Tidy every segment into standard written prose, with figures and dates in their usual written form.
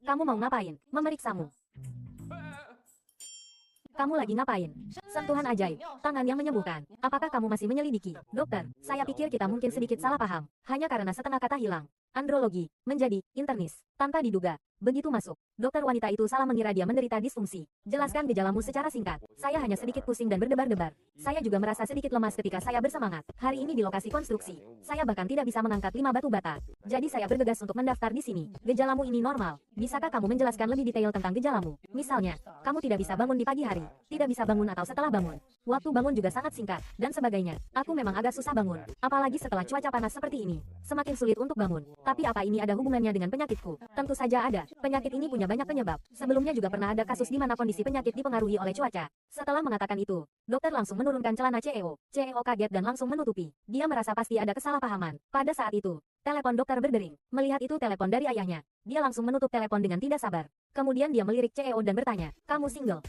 Kamu mau ngapain? Memeriksamu. Kamu lagi ngapain? Sentuhan ajaib, tangan yang menyembuhkan. Apakah kamu masih menyelidiki? Dokter, saya pikir kita mungkin sedikit salah paham. Hanya karena setengah kata hilang. Andrologi, menjadi, internis. Tanpa diduga. Begitu masuk, dokter wanita itu salah mengira dia menderita disfungsi. Jelaskan gejalamu secara singkat. Saya hanya sedikit pusing dan berdebar-debar. Saya juga merasa sedikit lemas ketika saya bersemangat. Hari ini di lokasi konstruksi, saya bahkan tidak bisa mengangkat 5 batu bata. Jadi saya bergegas untuk mendaftar di sini. Gejalamu ini normal. Bisakah kamu menjelaskan lebih detail tentang gejalamu? Misalnya, kamu tidak bisa bangun di pagi hari, tidak bisa bangun atau setelah bangun. Waktu bangun juga sangat singkat, dan sebagainya. Aku memang agak susah bangun, apalagi setelah cuaca panas seperti ini. Semakin sulit untuk bangun. Tapi apa ini ada hubungannya dengan penyakitku? Tentu saja ada. Penyakit ini punya banyak penyebab. Sebelumnya juga pernah ada kasus di mana kondisi penyakit dipengaruhi oleh cuaca. Setelah mengatakan itu, dokter langsung menurunkan celana CEO. CEO kaget dan langsung menutupi. Dia merasa pasti ada kesalahpahaman. Pada saat itu, telepon dokter berdering. Melihat itu telepon dari ayahnya. Dia langsung menutup telepon dengan tidak sabar. Kemudian dia melirik CEO dan bertanya, "Kamu single?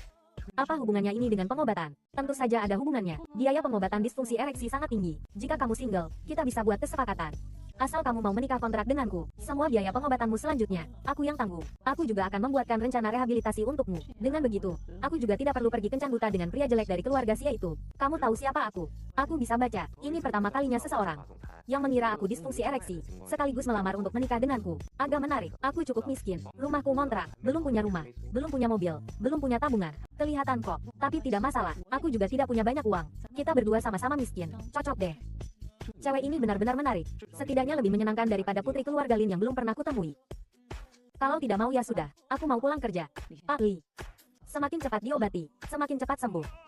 Apa hubungannya ini dengan pengobatan?" Tentu saja ada hubungannya. Biaya pengobatan disfungsi ereksi sangat tinggi. Jika kamu single, kita bisa buat kesepakatan. Asal kamu mau menikah kontrak denganku, semua biaya pengobatanmu selanjutnya, aku yang tanggung. Aku juga akan membuatkan rencana rehabilitasi untukmu. Dengan begitu, aku juga tidak perlu pergi kencan buta dengan pria jelek dari keluarga Sia itu. Kamu tahu siapa aku? Aku bisa baca. Ini pertama kalinya seseorang yang mengira aku disfungsi ereksi, sekaligus melamar untuk menikah denganku. Agak menarik, aku cukup miskin. Rumahku ngontrak, belum punya rumah, belum punya mobil, belum punya tabungan. Kelihatan kok, tapi tidak masalah. Aku juga tidak punya banyak uang. Kita berdua sama-sama miskin. Cocok deh. Cewek ini benar-benar menarik. Setidaknya lebih menyenangkan daripada putri keluarga Lin yang belum pernah kutemui. Kalau tidak mau ya sudah, aku mau pulang kerja. Pak Li. Semakin cepat diobati, semakin cepat sembuh.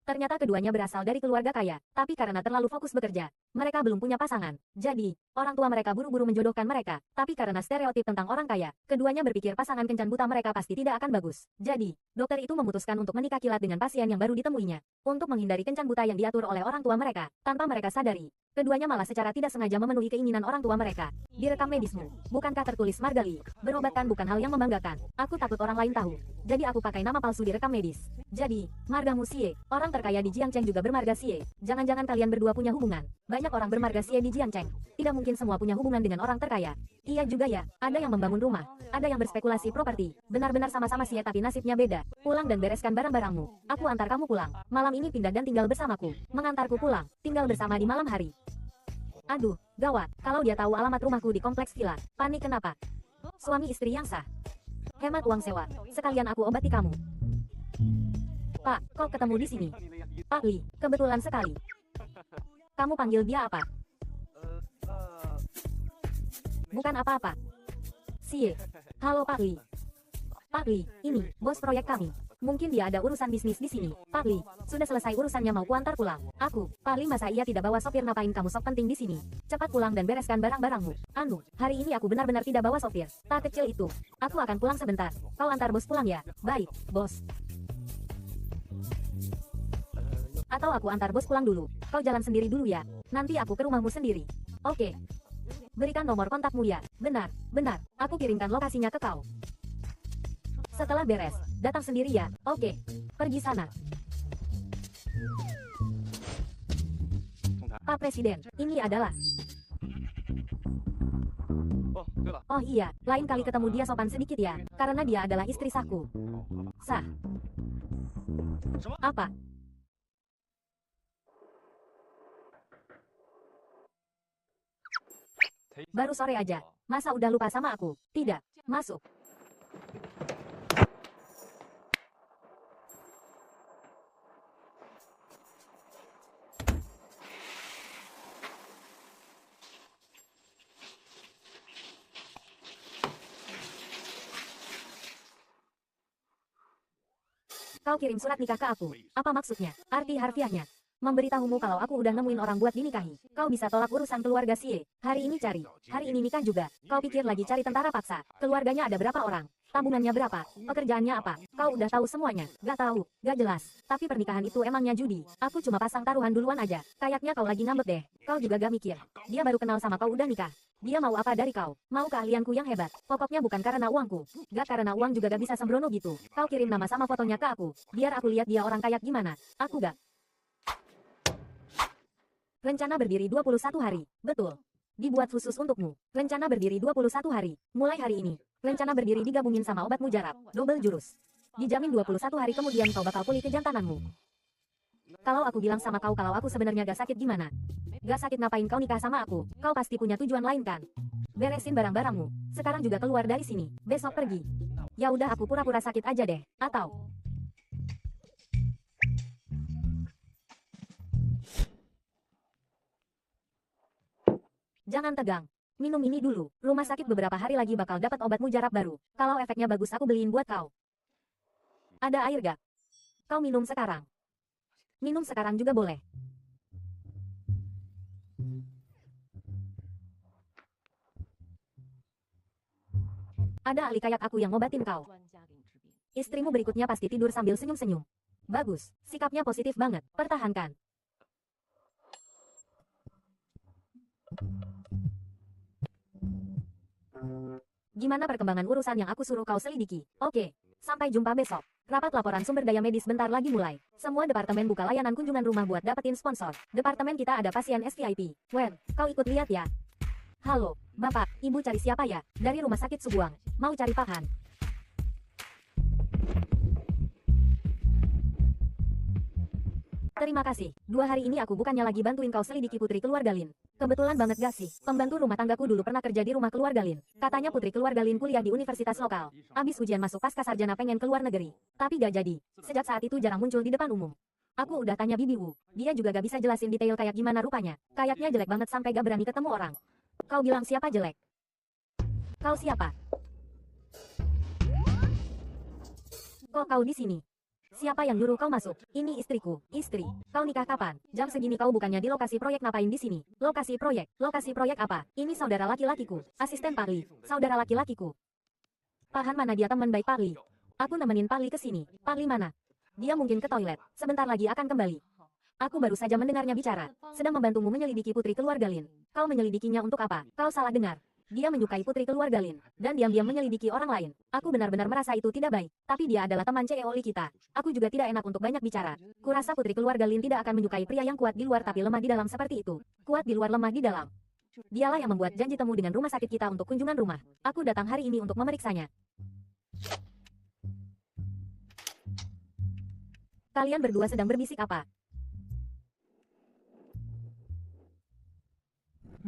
Ternyata keduanya berasal dari keluarga kaya, tapi karena terlalu fokus bekerja, mereka belum punya pasangan. Jadi, orang tua mereka buru-buru menjodohkan mereka, tapi karena stereotip tentang orang kaya, keduanya berpikir pasangan kencan buta mereka pasti tidak akan bagus. Jadi, dokter itu memutuskan untuk menikah kilat dengan pasien yang baru ditemuinya, untuk menghindari kencan buta yang diatur oleh orang tua mereka. Tanpa mereka sadari, keduanya malah secara tidak sengaja memenuhi keinginan orang tua mereka. Direkam medismu, bukankah tertulis Margali? Berobatkan bukan hal yang membanggakan. Aku takut orang lain tahu. Jadi aku pakai nama palsu di rekam medis. Jadi, margamu Xie, orang terkaya di Jiangcheng juga bermarga Xie. Jangan-jangan kalian berdua punya hubungan. Banyak orang bermarga Xie di Jiangcheng. Tidak mungkin semua punya hubungan dengan orang terkaya. Iya juga ya, ada yang membangun rumah, ada yang berspekulasi properti. Benar-benar sama-sama Xie tapi nasibnya beda. Pulang dan bereskan barang-barangmu. Aku antar kamu pulang. Malam ini pindah dan tinggal bersamaku. Mengantarku pulang, tinggal bersama di malam hari. Aduh, gawat. Kalau dia tahu alamat rumahku di kompleks villa. Panik kenapa? Suami istri yang sah. Hemat uang sewa. Sekalian aku obati kamu. Pak, kok ketemu di sini? Pak Li, kebetulan sekali. Kamu panggil dia apa? Bukan apa-apa. Xie. Halo Pak Li. Pak Li, ini bos proyek kami. Mungkin dia ada urusan bisnis di sini. Pak Li, sudah selesai urusannya mau kuantar pulang. Aku, Pak Li masa ia tidak bawa sopir ngapain kamu sok penting di sini? Cepat pulang dan bereskan barang-barangmu. Anu, hari ini aku benar-benar tidak bawa sopir. Tak kecil itu. Aku akan pulang sebentar. Kau antar bos pulang ya? Baik, bos. Atau aku antar bos pulang dulu. Kau jalan sendiri dulu ya. Nanti aku ke rumahmu sendiri. Oke. Berikan nomor kontakmu ya. Benar, benar. Aku kirimkan lokasinya ke kau. Setelah beres, datang sendiri ya. Oke. Pergi sana. Pak Presiden, ini adalah... Oh iya, lain kali ketemu dia sopan sedikit ya. Karena dia adalah istri sahku. Sah. Apa? Baru sore aja. Masa udah lupa sama aku? Tidak. Masuk. Kau kirim surat nikah ke aku. Apa maksudnya? Arti harfiahnya. Memberitahumu kalau aku udah nemuin orang buat dinikahi. Kau bisa tolak urusan keluarga Xie. Hari ini cari. Hari ini nikah juga. Kau pikir lagi cari tentara paksa. Keluarganya ada berapa orang? Tabungannya berapa? Pekerjaannya apa? Kau udah tahu semuanya. Gak tahu. Gak jelas. Tapi pernikahan itu emangnya judi. Aku cuma pasang taruhan duluan aja. Kayaknya kau lagi ngambek deh. Kau juga gak mikir. Dia baru kenal sama kau udah nikah. Dia mau apa dari kau? Mau keahlianku yang hebat. Pokoknya bukan karena uangku. Gak karena uang juga gak bisa sembrono gitu. Kau kirim nama sama fotonya ke aku. Biar aku lihat dia orang kayak gimana. Aku gak. Rencana berdiri 21 hari. Betul. Dibuat khusus untukmu. Rencana berdiri 21 hari. Mulai hari ini. Rencana berdiri digabungin sama obat mujarab. Double jurus. Dijamin 21 hari kemudian kau bakal pulih kejantananmu. Kalau aku bilang sama kau kalau aku sebenarnya gak sakit gimana? Gak sakit ngapain kau nikah sama aku? Kau pasti punya tujuan lain kan? Beresin barang-barangmu. Sekarang juga keluar dari sini. Besok pergi. Ya udah aku pura-pura sakit aja deh. Atau... Jangan tegang. Minum ini dulu. Rumah sakit beberapa hari lagi bakal dapat obat mujarab baru. Kalau efeknya bagus aku beliin buat kau. Ada air gak? Kau minum sekarang. Minum sekarang juga boleh. Ada ahli kayak aku yang ngobatin kau. Istrimu berikutnya pasti tidur sambil senyum-senyum. Bagus. Sikapnya positif banget. Pertahankan. Gimana perkembangan urusan yang aku suruh kau selidiki? Oke. Sampai jumpa besok. Rapat laporan sumber daya medis bentar lagi mulai. Semua departemen buka layanan kunjungan rumah buat dapetin sponsor. Departemen kita ada pasien SVIP. Wen, kau ikut lihat ya. Halo, Bapak, Ibu cari siapa ya? Dari Rumah Sakit Subuang. Mau cari Pahan. Terima kasih. 2 hari ini aku bukannya lagi bantuin kau selidiki putri keluarga Lin. Kebetulan banget gak sih? Pembantu rumah tanggaku dulu pernah kerja di rumah keluarga Lin. Katanya putri keluarga Lin kuliah di universitas lokal. Abis ujian masuk pasca sarjana pengen ke luar negeri. Tapi gak jadi. Sejak saat itu jarang muncul di depan umum. Aku udah tanya Bibi Wu. Dia juga gak bisa jelasin detail kayak gimana rupanya. Kayaknya jelek banget sampai gak berani ketemu orang. Kau bilang siapa jelek? Kau siapa? Kok kau di sini? Siapa yang nyuruh kau masuk? Ini istriku. Istri. Kau nikah kapan? Jam segini kau bukannya di lokasi proyek ngapain di sini? Lokasi proyek? Lokasi proyek apa? Ini saudara laki-lakiku. Asisten Parli. Saudara laki-lakiku. Pahan mana dia teman baik Parli? Aku nemenin Parli ke sini. Parli mana? Dia mungkin ke toilet. Sebentar lagi akan kembali. Aku baru saja mendengarnya bicara. Sedang membantumu menyelidiki putri keluarga Lin. Kau menyelidikinya untuk apa? Kau salah dengar. Dia menyukai putri keluarga Lin, dan diam-diam menyelidiki orang lain. Aku benar-benar merasa itu tidak baik, tapi dia adalah teman CEO Li kita. Aku juga tidak enak untuk banyak bicara. Kurasa putri keluarga Lin tidak akan menyukai pria yang kuat di luar tapi lemah di dalam seperti itu. Kuat di luar lemah di dalam. Dialah yang membuat janji temu dengan rumah sakit kita untuk kunjungan rumah. Aku datang hari ini untuk memeriksanya. Kalian berdua sedang berbisik apa?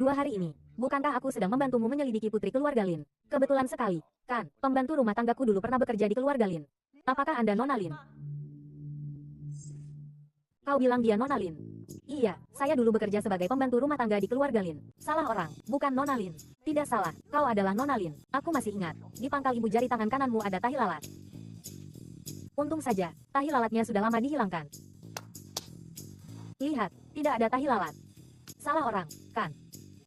2 hari ini. Bukankah aku sedang membantumu menyelidiki putri keluarga Lin? Kebetulan sekali, kan? Pembantu rumah tanggaku dulu pernah bekerja di keluarga Lin. Apakah Anda Nona Lin? Kau bilang dia Nona Lin? Iya, saya dulu bekerja sebagai pembantu rumah tangga di keluarga Lin. Salah orang, bukan Nona Lin. Tidak salah, kau adalah Nona Lin. Aku masih ingat, di pangkal ibu jari tangan kananmu ada tahi lalat. Untung saja, tahi lalatnya sudah lama dihilangkan. Lihat, tidak ada tahi lalat. Salah orang, kan?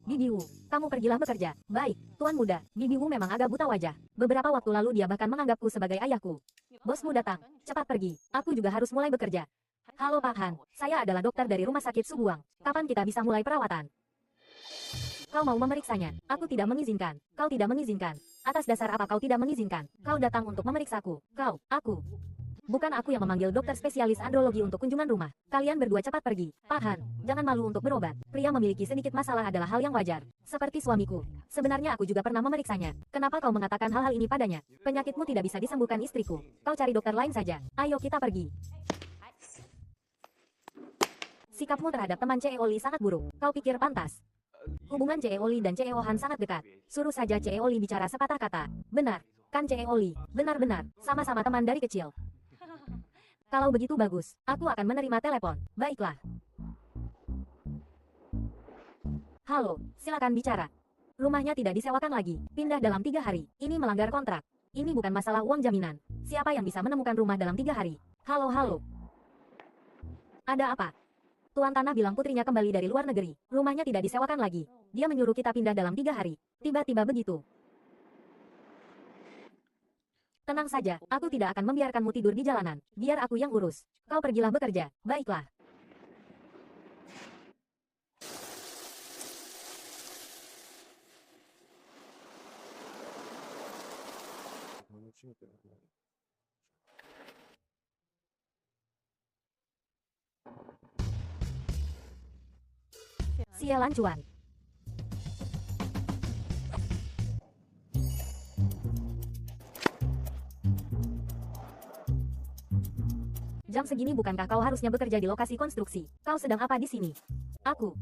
Bibi Wu, kamu pergilah bekerja. Baik, Tuan Muda, Bibi Wu memang agak buta wajah. Beberapa waktu lalu dia bahkan menganggapku sebagai ayahku. Bosmu datang, cepat pergi. Aku juga harus mulai bekerja. Halo Pak Han, saya adalah dokter dari Rumah Sakit Subuang. Kapan kita bisa mulai perawatan? Kau mau memeriksanya? Aku tidak mengizinkan. Kau tidak mengizinkan. Atas dasar apa kau tidak mengizinkan? Kau datang untuk memeriksaku. Aku. Bukan aku yang memanggil dokter spesialis andrologi untuk kunjungan rumah. Kalian berdua cepat pergi. Pak Han, jangan malu untuk berobat. Pria memiliki sedikit masalah adalah hal yang wajar. Seperti suamiku. Sebenarnya aku juga pernah memeriksanya. Kenapa kau mengatakan hal-hal ini padanya? Penyakitmu tidak bisa disembuhkan istriku. Kau cari dokter lain saja. Ayo kita pergi. Sikapmu terhadap teman CEO Li sangat buruk. Kau pikir pantas? Hubungan CEO Li dan CEO Han sangat dekat. Suruh saja CEO Li bicara sepatah kata. Benar. Kan CEO Li? Benar-benar. Sama-sama teman dari kecil. Kalau begitu bagus, aku akan menerima telepon. Baiklah. Halo, silakan bicara. Rumahnya tidak disewakan lagi. Pindah dalam 3 hari. Ini melanggar kontrak. Ini bukan masalah uang jaminan. Siapa yang bisa menemukan rumah dalam 3 hari? Halo. Ada apa? Tuan Tanah bilang putrinya kembali dari luar negeri. Rumahnya tidak disewakan lagi. Dia menyuruh kita pindah dalam 3 hari. Tiba-tiba begitu. Tenang saja, aku tidak akan membiarkanmu tidur di jalanan. Biar aku yang urus. Kau pergilah bekerja. Baiklah. Sialan cuan. Jam segini bukankah kau harusnya bekerja di lokasi konstruksi? Kau sedang apa di sini? Aku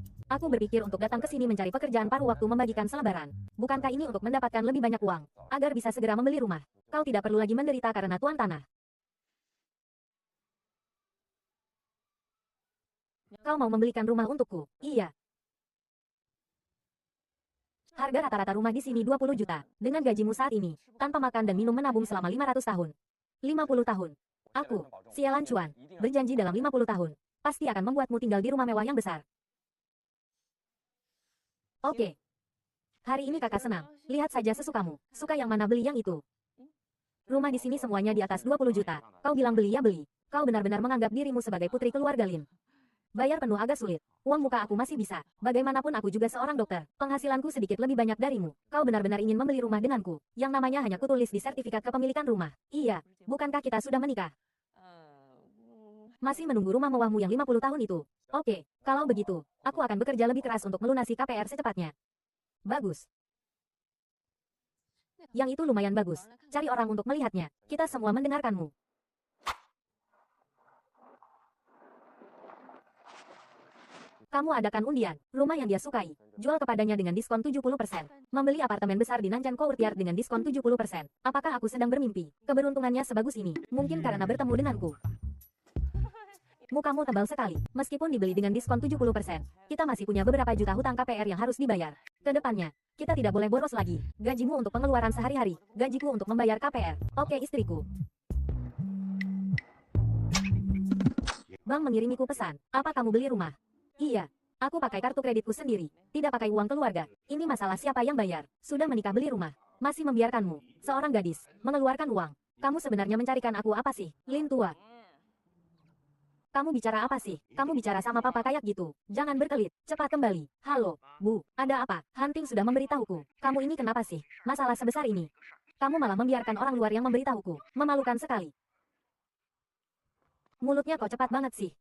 berpikir untuk datang ke sini mencari pekerjaan paruh waktu membagikan selebaran. Bukankah ini untuk mendapatkan lebih banyak uang, agar bisa segera membeli rumah? Kau tidak perlu lagi menderita karena tuan tanah. Kau mau membelikan rumah untukku? Iya. Harga rata-rata rumah di sini 20 juta. Dengan gajimu saat ini, tanpa makan dan minum menabung selama 500 tahun. 50 tahun. Aku, Sialan cuan, berjanji dalam 50 tahun, pasti akan membuatmu tinggal di rumah mewah yang besar. Oke. Hari ini kakak senang. Lihat saja sesukamu. Suka yang mana beli yang itu. Rumah di sini semuanya di atas 20 juta. Kau bilang beli ya beli. Kau benar-benar menganggap dirimu sebagai putri keluarga Lin. Bayar penuh agak sulit. Uang muka aku masih bisa. Bagaimanapun aku juga seorang dokter. Penghasilanku sedikit lebih banyak darimu. Kau benar-benar ingin membeli rumah denganku. Yang namanya hanya kutulis di sertifikat kepemilikan rumah. Iya. Bukankah kita sudah menikah? Masih menunggu rumah mewahmu yang 50 tahun itu. Oke, kalau begitu, aku akan bekerja lebih keras untuk melunasi KPR secepatnya. Bagus. Yang itu lumayan bagus. Cari orang untuk melihatnya. Kita semua mendengarkanmu. Kamu adakan undian, rumah yang dia sukai. Jual kepadanya dengan diskon 70%. Membeli apartemen besar di Nanjan Courtyard dengan diskon 70%. Apakah aku sedang bermimpi? Keberuntungannya sebagus ini. Mungkin karena bertemu denganku. Mukamu tebal sekali. Meskipun dibeli dengan diskon 70%, kita masih punya beberapa juta hutang KPR yang harus dibayar. Kedepannya, kita tidak boleh boros lagi. Gajimu untuk pengeluaran sehari-hari, gajiku untuk membayar KPR. Oke istriku. Bank mengirimiku pesan. Apa kamu beli rumah? Iya. Aku pakai kartu kreditku sendiri. Tidak pakai uang keluarga. Ini masalah siapa yang bayar. Sudah menikah beli rumah. Masih membiarkanmu, seorang gadis, mengeluarkan uang. Kamu sebenarnya mencarikan aku apa sih? Lin tua. Kamu bicara apa sih? Kamu bicara sama papa kayak gitu. Jangan berkelit. Cepat kembali. Halo, Bu. Ada apa? Hunting sudah memberitahuku. Kamu ini kenapa sih? Masalah sebesar ini. Kamu malah membiarkan orang luar yang memberitahuku. Memalukan sekali. Mulutnya kok cepat banget sih.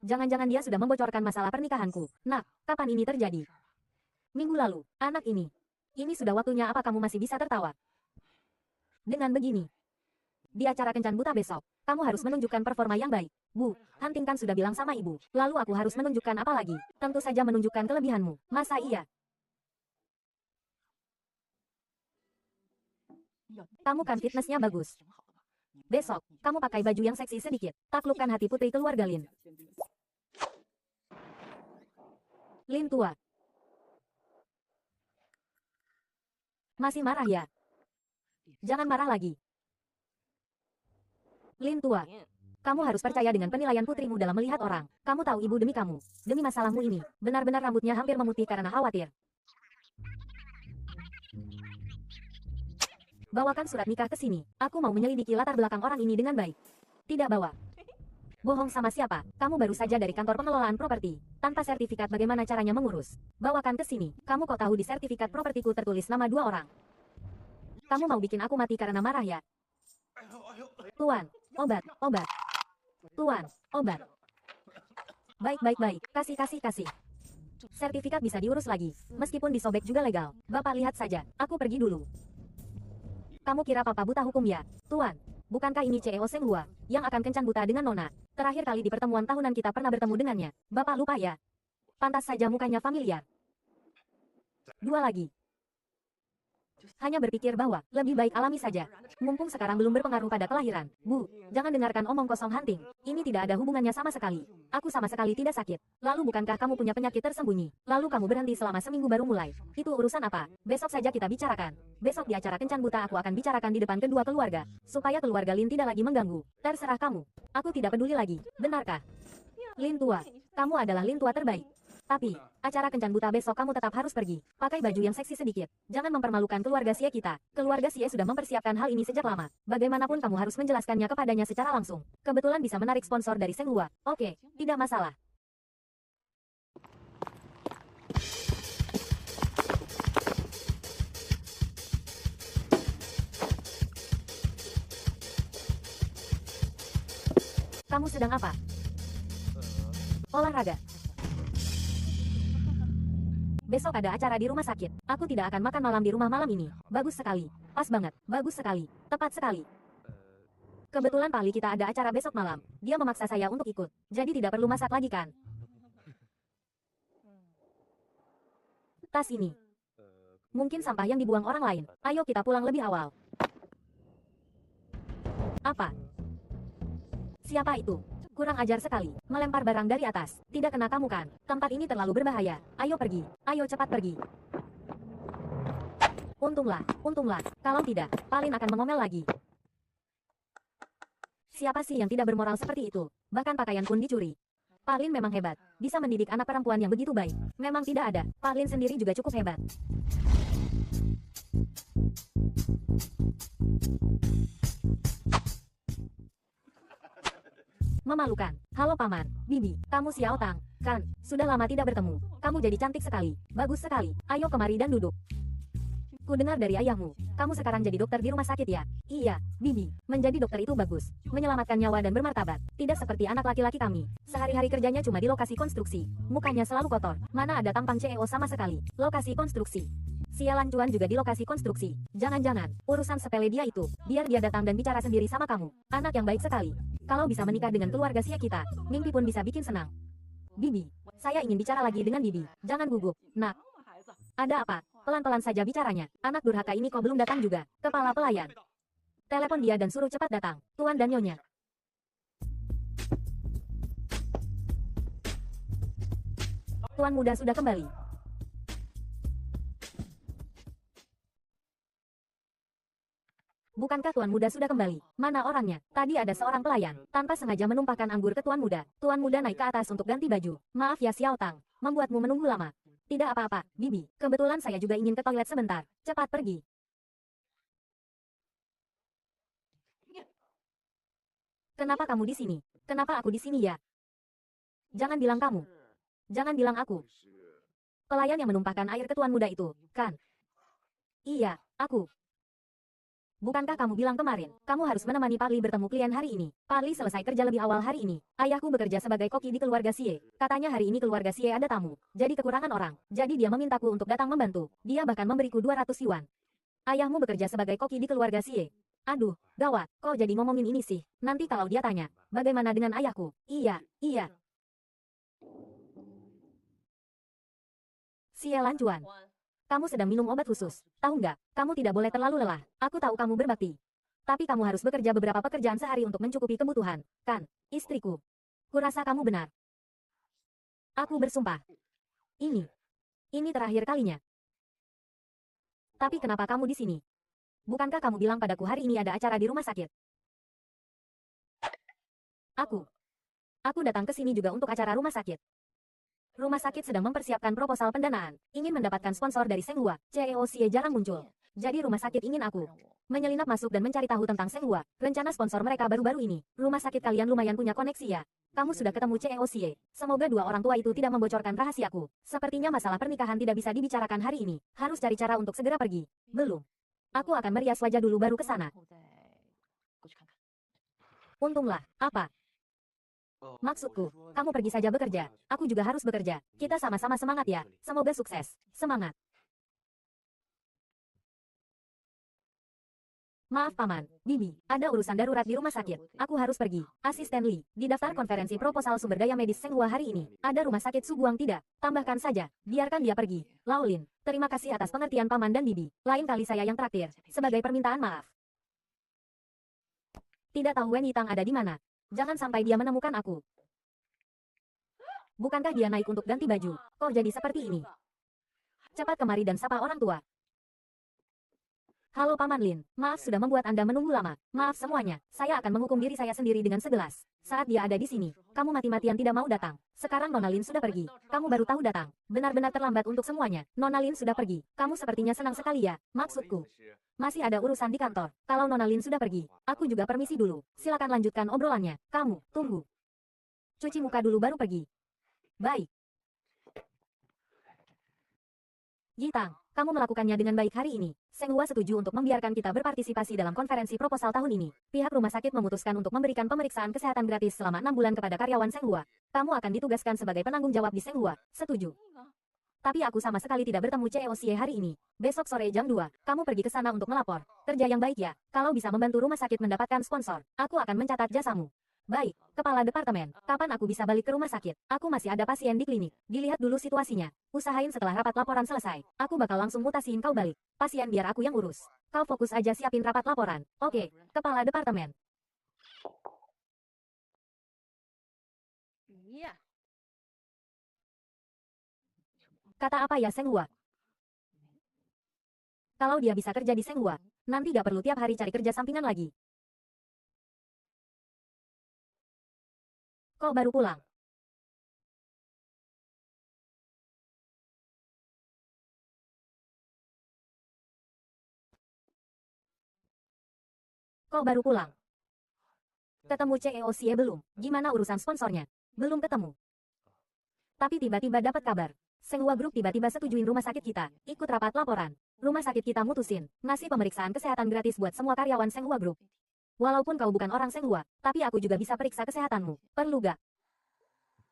Jangan-jangan dia sudah membocorkan masalah pernikahanku. Nak, kapan ini terjadi? Minggu lalu. Anak ini. Ini sudah waktunya apa kamu masih bisa tertawa? Dengan begini. Di acara kencan buta besok, kamu harus menunjukkan performa yang baik. Bu, Hunting kan sudah bilang sama ibu. Lalu aku harus menunjukkan apa lagi? Tentu saja menunjukkan kelebihanmu. Masa iya? Kamu kan fitnessnya bagus. Besok, kamu pakai baju yang seksi sedikit. Taklukkan hati putri keluarga Lin. Lin tua. Masih marah ya? Jangan marah lagi. Lin tua. Kamu harus percaya dengan penilaian putrimu dalam melihat orang. Kamu tahu ibu demi kamu. Demi masalahmu ini. Benar-benar rambutnya hampir memutih karena khawatir. Bawakan surat nikah ke sini. Aku mau menyelidiki latar belakang orang ini dengan baik. Tidak bawa. Bohong sama siapa? Kamu baru saja dari kantor pengelolaan properti. Tanpa sertifikat bagaimana caranya mengurus? Bawakan ke sini. Kamu kok tahu di sertifikat propertiku tertulis nama 2 orang? Kamu mau bikin aku mati karena marah ya? Tuan, obat. Tuan, obat. Baik. Kasih. Sertifikat bisa diurus lagi. Meskipun disobek juga legal. Bapak lihat saja. Aku pergi dulu. Kamu kira papa buta hukum ya? Tuan, bukankah ini CEO Senghua yang akan kencan buta dengan Nona? Terakhir kali di pertemuan tahunan kita pernah bertemu dengannya. Bapak lupa ya? Pantas saja mukanya familiar. 2 lagi. Hanya berpikir bahwa lebih baik alami saja. Mumpung sekarang belum berpengaruh pada kelahiran. Bu, jangan dengarkan omong kosong Hunting. Ini tidak ada hubungannya sama sekali. Aku sama sekali tidak sakit. Lalu bukankah kamu punya penyakit tersembunyi? Lalu kamu berhenti selama seminggu baru mulai. Itu urusan apa? Besok saja kita bicarakan. Besok di acara kencan buta aku akan bicarakan di depan kedua keluarga. Supaya keluarga Lin tidak lagi mengganggu. Terserah kamu. Aku tidak peduli lagi. Benarkah? Lin tua. Kamu adalah Lin tua terbaik. Tapi, acara kencan buta besok kamu tetap harus pergi. Pakai baju yang seksi sedikit. Jangan mempermalukan keluarga Xie kita. Keluarga Xie sudah mempersiapkan hal ini sejak lama. Bagaimanapun kamu harus menjelaskannya kepadanya secara langsung. Kebetulan bisa menarik sponsor dari Senghua. Oke, tidak masalah. Kamu sedang apa? Olahraga. Besok ada acara di rumah sakit. Aku tidak akan makan malam di rumah malam ini. Bagus sekali. Pas banget. Bagus sekali. Tepat sekali. Kebetulan Pali kita ada acara besok malam. Dia memaksa saya untuk ikut. Jadi tidak perlu masak lagi kan? Tas ini. Mungkin sampah yang dibuang orang lain. Ayo kita pulang lebih awal. Apa? Siapa itu? Kurang ajar sekali. Melempar barang dari atas. Tidak kena kamu kan? Tempat ini terlalu berbahaya. Ayo pergi. Ayo cepat pergi. Untunglah. Untunglah. Kalau tidak, Palin akan mengomel lagi. Siapa sih yang tidak bermoral seperti itu? Bahkan pakaian pun dicuri. Palin memang hebat. Bisa mendidik anak perempuan yang begitu baik. Memang tidak ada. Palin sendiri juga cukup hebat. Memalukan. Halo Paman, Bibi, kamu Xiao Tang, kan? Sudah lama tidak bertemu. Kamu jadi cantik sekali. Bagus sekali. Ayo kemari dan duduk. Ku dengar dari ayahmu, kamu sekarang jadi dokter di rumah sakit ya? Iya, Bibi. Menjadi dokter itu bagus. Menyelamatkan nyawa dan bermartabat. Tidak seperti anak laki-laki kami. Sehari-hari kerjanya cuma di lokasi konstruksi. Mukanya selalu kotor. Mana ada tampang CEO sama sekali. Lokasi konstruksi. Sialan cuan juga di lokasi konstruksi. Jangan-jangan, urusan sepele dia itu. Biar dia datang dan bicara sendiri sama kamu. Anak yang baik sekali. Kalau bisa menikah dengan keluarga Sia kita, mimpi pun bisa bikin senang. Bibi, saya ingin bicara lagi dengan Bibi. Jangan gugup, nak. Ada apa? Pelan-pelan saja bicaranya. Anak durhaka ini kok belum datang juga? Kepala pelayan. Telepon dia dan suruh cepat datang. Tuan dan Nyonya. Tuan muda sudah kembali. Bukankah Tuan Muda sudah kembali? Mana orangnya? Tadi ada seorang pelayan, tanpa sengaja menumpahkan anggur ke Tuan Muda. Tuan Muda naik ke atas untuk ganti baju. Maaf ya Xiao Tang, membuatmu menunggu lama. Tidak apa-apa, Bibi. Kebetulan saya juga ingin ke toilet sebentar. Cepat pergi. Kenapa kamu di sini? Kenapa aku di sini ya? Jangan bilang kamu. Jangan bilang aku. Pelayan yang menumpahkan air ke Tuan Muda itu, kan? Iya, aku. Bukankah kamu bilang kemarin, kamu harus menemani Parli bertemu klien hari ini? Parli selesai kerja lebih awal hari ini. Ayahku bekerja sebagai koki di keluarga Sie. Katanya hari ini keluarga Sie ada tamu. Jadi kekurangan orang. Jadi dia memintaku untuk datang membantu. Dia bahkan memberiku 200 yuan. Ayahmu bekerja sebagai koki di keluarga Sie. Aduh, gawat. Kok jadi ngomongin ini sih? Nanti kalau dia tanya, bagaimana dengan ayahku? Iya, iya. Sielan cuan. Kamu sedang minum obat khusus. Tahu nggak, kamu tidak boleh terlalu lelah. Aku tahu kamu berbakti. Tapi kamu harus bekerja beberapa pekerjaan sehari untuk mencukupi kebutuhan. Kan, istriku? Kurasa kamu benar. Aku bersumpah. Ini terakhir kalinya. Tapi kenapa kamu di sini? Bukankah kamu bilang padaku hari ini ada acara di rumah sakit? Aku datang ke sini juga untuk acara rumah sakit. Rumah sakit sedang mempersiapkan proposal pendanaan, ingin mendapatkan sponsor dari Senghua. CEO Sie jarang muncul. Jadi rumah sakit ingin aku menyelinap masuk dan mencari tahu tentang Senghua. Rencana sponsor mereka baru-baru ini. Rumah sakit kalian lumayan punya koneksi ya. Kamu sudah ketemu CEO Sie. Semoga dua orang tua itu tidak membocorkan rahasiaku. Sepertinya masalah pernikahan tidak bisa dibicarakan hari ini. Harus cari cara untuk segera pergi. Belum. Aku akan merias wajah dulu baru ke sana. Untunglah. Apa? Maksudku, kamu pergi saja bekerja. Aku juga harus bekerja. Kita sama-sama semangat ya. Semoga sukses. Semangat. Maaf Paman, Bibi, ada urusan darurat di rumah sakit. Aku harus pergi. Asisten Li, di daftar konferensi proposal sumber daya medis Senghua hari ini, ada rumah sakit Suguang tidak? Tambahkan saja, biarkan dia pergi. Laolin, terima kasih atas pengertian Paman dan Bibi. Lain kali saya yang traktir, sebagai permintaan maaf. Tidak tahu Wen Yitang ada di mana. Jangan sampai dia menemukan aku. Bukankah dia naik untuk ganti baju? Kok jadi seperti ini? Cepat kemari dan sapa orang tua. Halo Paman Lin, maaf sudah membuat Anda menunggu lama. Maaf semuanya, saya akan menghukum diri saya sendiri dengan segelas. Saat dia ada di sini, kamu mati-matian tidak mau datang. Sekarang Nona Lin sudah pergi. Kamu baru tahu datang. Benar-benar terlambat untuk semuanya. Nona Lin sudah pergi. Kamu sepertinya senang sekali ya. Maksudku, masih ada urusan di kantor. Kalau Nona Lin sudah pergi, aku juga permisi dulu. Silakan lanjutkan obrolannya. Kamu, tunggu. Cuci muka dulu baru pergi. Baik. Yitang, kamu melakukannya dengan baik hari ini. Senghua setuju untuk membiarkan kita berpartisipasi dalam konferensi proposal tahun ini. Pihak rumah sakit memutuskan untuk memberikan pemeriksaan kesehatan gratis selama 6 bulan kepada karyawan Senghua. Kamu akan ditugaskan sebagai penanggung jawab di Senghua. Setuju? Tapi aku sama sekali tidak bertemu CEO Xie hari ini. Besok sore jam 2, kamu pergi ke sana untuk melapor. Kerja yang baik ya. Kalau bisa membantu rumah sakit mendapatkan sponsor, aku akan mencatat jasamu. Baik, Kepala Departemen, kapan aku bisa balik ke rumah sakit? Aku masih ada pasien di klinik. Dilihat dulu situasinya. Usahain setelah rapat laporan selesai. Aku bakal langsung mutasiin kau balik. Pasien biar aku yang urus. Kau fokus aja siapin rapat laporan. Oke, Kepala Departemen. Iya. Kata apa ya Senghua? Kalau dia bisa kerja di Senghua, nanti gak perlu tiap hari cari kerja sampingan lagi. Kok baru pulang? Kok baru pulang? Ketemu CEO Xie belum? Gimana urusan sponsornya? Belum ketemu. Tapi tiba-tiba dapat kabar. Senghua Group tiba-tiba setujuin rumah sakit kita, ikut rapat laporan. Rumah sakit kita mutusin, ngasih pemeriksaan kesehatan gratis buat semua karyawan Senghua Group. Walaupun kau bukan orang Senghua, tapi aku juga bisa periksa kesehatanmu. Perlu gak?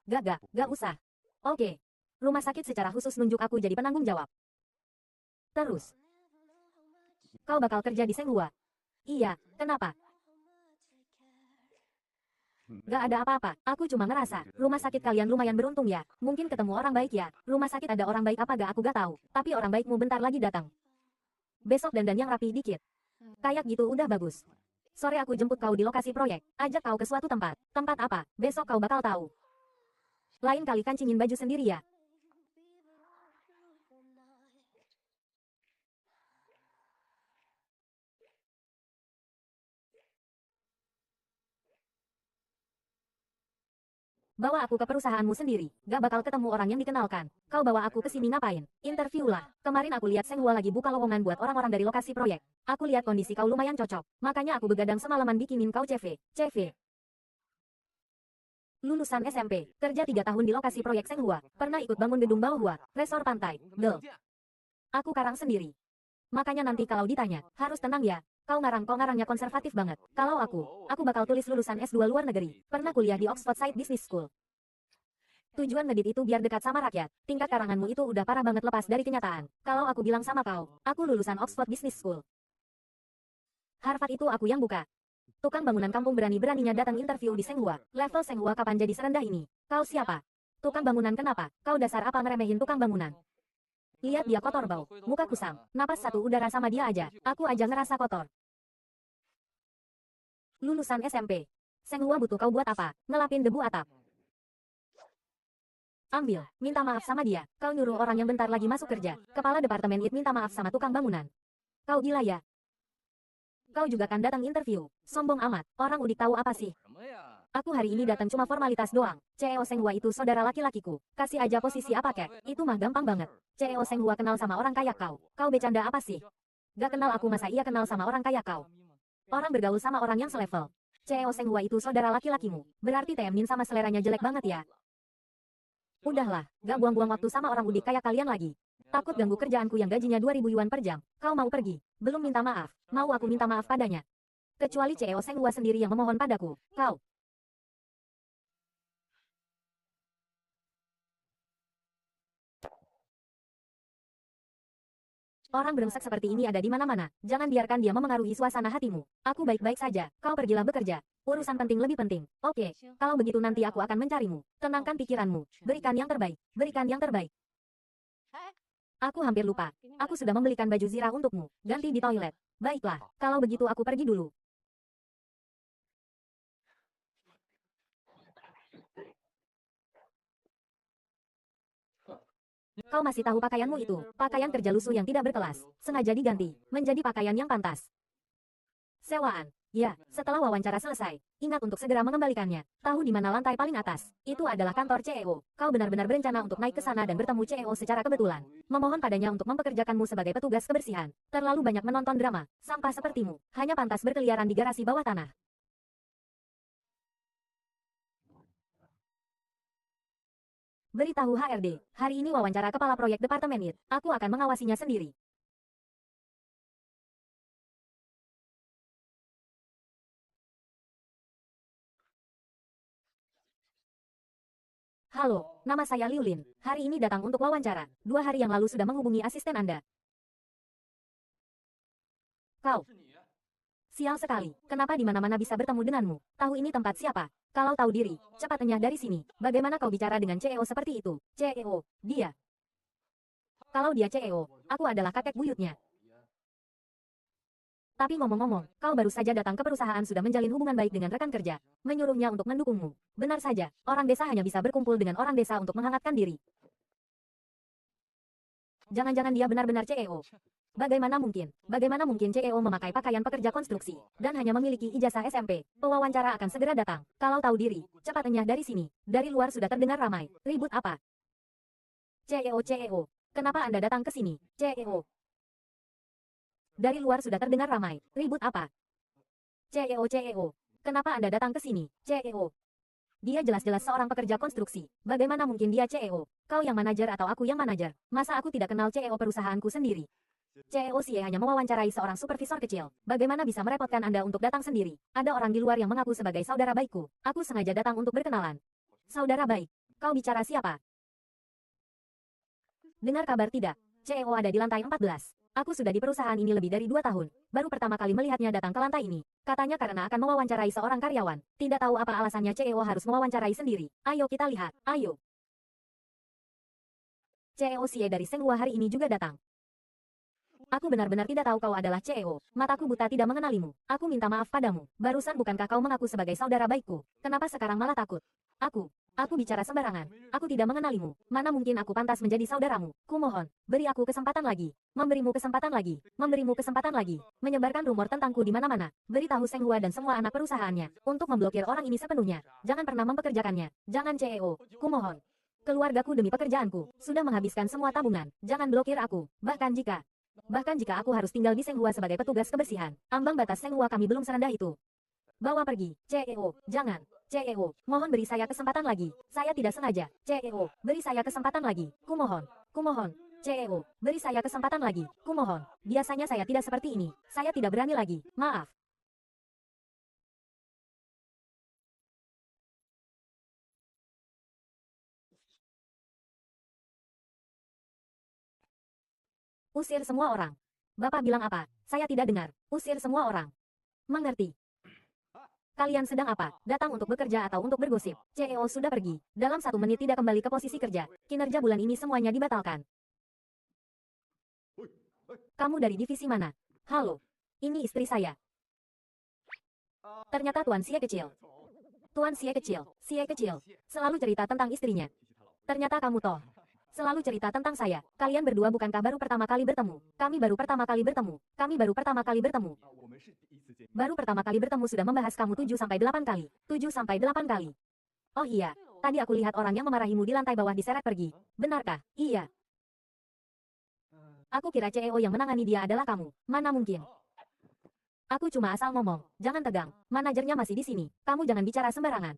Gak usah. Oke. Rumah sakit secara khusus nunjuk aku jadi penanggung jawab. Terus, kau bakal kerja di Senghua? Iya, kenapa? Gak ada apa-apa, aku cuma ngerasa, rumah sakit kalian lumayan beruntung ya, mungkin ketemu orang baik ya, rumah sakit ada orang baik apa gak aku gak tahu, tapi orang baikmu bentar lagi datang. Besok dandan yang rapi dikit. Kayak gitu udah bagus. Sore aku jemput kau di lokasi proyek, ajak kau ke suatu tempat. Tempat apa? Besok kau bakal tahu. Lain kali kancingin baju sendiri ya. Bawa aku ke perusahaanmu sendiri. Gak bakal ketemu orang yang dikenalkan. Kau bawa aku ke sini ngapain? Interview lah. Kemarin aku lihat Senghua lagi buka lowongan buat orang-orang dari lokasi proyek. Aku lihat kondisi kau lumayan cocok. Makanya aku begadang semalaman bikinin kau CV. CV. Lulusan SMP. Kerja 3 tahun di lokasi proyek Senghua. Pernah ikut bangun gedung bawah, resor pantai. Del. Aku karang sendiri. Makanya nanti kalau ditanya, harus tenang ya. Kau ngarang kok ngarangnya konservatif banget. Kalau aku bakal tulis lulusan S2 luar negeri. Pernah kuliah di Oxford Side Business School. Tujuan ngedit itu biar dekat sama rakyat. Tingkat karanganmu itu udah parah banget lepas dari kenyataan. Kalau aku bilang sama kau, aku lulusan Oxford Business School. Harvard itu aku yang buka. Tukang bangunan kampung berani-beraninya datang interview di Senghua. Level Senghua kapan jadi serendah ini? Kau siapa? Tukang bangunan kenapa? Kau dasar apa ngeremehin tukang bangunan? Lihat dia kotor bau, muka kusam, napas satu udara sama dia aja, aku aja ngerasa kotor. Lulusan SMP. Senghua butuh kau buat apa? Ngelapin debu atap. Ambil, minta maaf sama dia, kau nyuruh orang yang bentar lagi masuk kerja. Kepala Departemen IT minta maaf sama tukang bangunan. Kau gila ya? Kau juga kan datang interview. Sombong amat, orang udik tahu apa sih? Aku hari ini datang cuma formalitas doang. CEO Senghua itu saudara laki-lakiku. Kasih aja posisi apa kek, itu mah gampang banget. CEO Senghua kenal sama orang kayak kau. Kau bercanda apa sih? Gak kenal aku masa iya kenal sama orang kayak kau? Orang bergaul sama orang yang selevel. CEO Senghua itu saudara laki-lakimu. Berarti Temin sama seleranya jelek banget ya? Udahlah, gak buang-buang waktu sama orang udik kayak kalian lagi. Takut ganggu kerjaanku yang gajinya 2.000 yuan per jam. Kau mau pergi? Belum minta maaf. Mau aku minta maaf padanya? Kecuali CEO Senghua sendiri yang memohon padaku. Kau. Orang brengsek seperti ini ada di mana-mana. Jangan biarkan dia memengaruhi suasana hatimu. Aku baik-baik saja. Kau pergilah bekerja. Urusan penting lebih penting. Oke, kalau begitu nanti aku akan mencarimu. Tenangkan pikiranmu. Berikan yang terbaik. Berikan yang terbaik. Aku hampir lupa. Aku sudah membelikan baju zirah untukmu. Ganti di toilet. Baiklah, kalau begitu aku pergi dulu. Kau masih tahu pakaianmu itu? Pakaian kerja lusuh yang tidak berkelas. Sengaja diganti. Menjadi pakaian yang pantas. Sewaan. Ya, setelah wawancara selesai, ingat untuk segera mengembalikannya. Tahu di mana lantai paling atas? Itu adalah kantor CEO. Kau benar-benar berencana untuk naik ke sana dan bertemu CEO secara kebetulan. Memohon padanya untuk mempekerjakanmu sebagai petugas kebersihan. Terlalu banyak menonton drama. Sampah sepertimu. Hanya pantas berkeliaran di garasi bawah tanah. Beritahu HRD, hari ini wawancara kepala proyek Departemen IT. Aku akan mengawasinya sendiri. Halo, Nama saya Liu Lin. Hari ini datang untuk wawancara. 2 hari yang lalu sudah menghubungi asisten Anda. Kau. Sial sekali. Kenapa di mana-mana bisa bertemu denganmu? Tahu ini tempat siapa? Kalau tahu diri, cepat enyah dari sini. Bagaimana kau bicara dengan CEO seperti itu? CEO, dia. Kalau dia CEO, aku adalah kakek buyutnya. Tapi ngomong-ngomong, kau baru saja datang ke perusahaan sudah menjalin hubungan baik dengan rekan kerja, menyuruhnya untuk mendukungmu. Benar saja, orang desa hanya bisa berkumpul dengan orang desa untuk menghangatkan diri. Jangan-jangan dia benar-benar CEO. Bagaimana mungkin? Bagaimana mungkin CEO memakai pakaian pekerja konstruksi, dan hanya memiliki ijazah SMP? Pewawancara akan segera datang. Kalau tahu diri, cepat enyah dari sini. Dari luar sudah terdengar ramai. Ribut apa? CEO, CEO. Kenapa Anda datang ke sini? CEO. Dari luar sudah terdengar ramai. Ribut apa? CEO, CEO. Kenapa Anda datang ke sini? CEO. Dia jelas-jelas seorang pekerja konstruksi. Bagaimana mungkin dia CEO? Kau yang manajer atau aku yang manajer? Masa aku tidak kenal CEO perusahaanku sendiri? CEO Sie hanya mewawancarai seorang supervisor kecil. Bagaimana bisa merepotkan Anda untuk datang sendiri? Ada orang di luar yang mengaku sebagai saudara baikku. Aku sengaja datang untuk berkenalan. Saudara baik. Kau bicara siapa? Dengar kabar tidak? CEO ada di lantai 14. Aku sudah di perusahaan ini lebih dari 2 tahun. Baru pertama kali melihatnya datang ke lantai ini. Katanya karena akan mewawancarai seorang karyawan. Tidak tahu apa alasannya CEO harus mewawancarai sendiri. Ayo kita lihat. Ayo. CEO Sie dari Senghua hari ini juga datang. Aku benar-benar tidak tahu kau adalah CEO. Mataku buta tidak mengenalimu. Aku minta maaf padamu. Barusan bukankah kau mengaku sebagai saudara baikku? Kenapa sekarang malah takut? Aku bicara sembarangan. Aku tidak mengenalimu. Mana mungkin aku pantas menjadi saudaramu? Kumohon, beri aku kesempatan lagi. Memberimu kesempatan lagi. Memberimu kesempatan lagi. Menyebarkan rumor tentangku di mana-mana. Beritahu Senghua dan semua anak perusahaannya. Untuk memblokir orang ini sepenuhnya. Jangan pernah mempekerjakannya. Jangan CEO. Kumohon. Keluargaku demi pekerjaanku. Sudah menghabiskan semua tabungan. Jangan blokir aku. Bahkan jika aku harus tinggal di Senghua sebagai petugas kebersihan. Ambang batas Senghua kami belum serendah itu. Bawa pergi. CEO. Jangan. CEO, mohon beri saya kesempatan lagi. Saya tidak sengaja. CEO, beri saya kesempatan lagi. Kumohon. Kumohon. CEO, beri saya kesempatan lagi. Kumohon. Biasanya saya tidak seperti ini. Saya tidak berani lagi. Maaf. Usir semua orang. Bapak bilang apa? Saya tidak dengar. Usir semua orang. Mengerti. Kalian sedang apa? Datang untuk bekerja atau untuk bergosip? CEO sudah pergi. Dalam 1 menit tidak kembali ke posisi kerja. Kinerja bulan ini semuanya dibatalkan. Kamu dari divisi mana? Halo. Ini istri saya. Ternyata Tuan Sie kecil. Tuan Sie kecil. Sie kecil. Selalu cerita tentang istrinya. Ternyata kamu toh. Selalu cerita tentang saya. Kalian berdua bukankah baru pertama kali bertemu? Kami baru pertama kali bertemu. Kami baru pertama kali bertemu. Baru pertama kali bertemu sudah membahas kamu 7-8 kali. 7-8 kali. Oh iya, tadi aku lihat orang yang memarahimu di lantai bawah diseret pergi. Benarkah? Iya. Aku kira CEO yang menangani dia adalah kamu. Mana mungkin? Aku cuma asal ngomong. Jangan tegang. Manajernya masih di sini. Kamu jangan bicara sembarangan.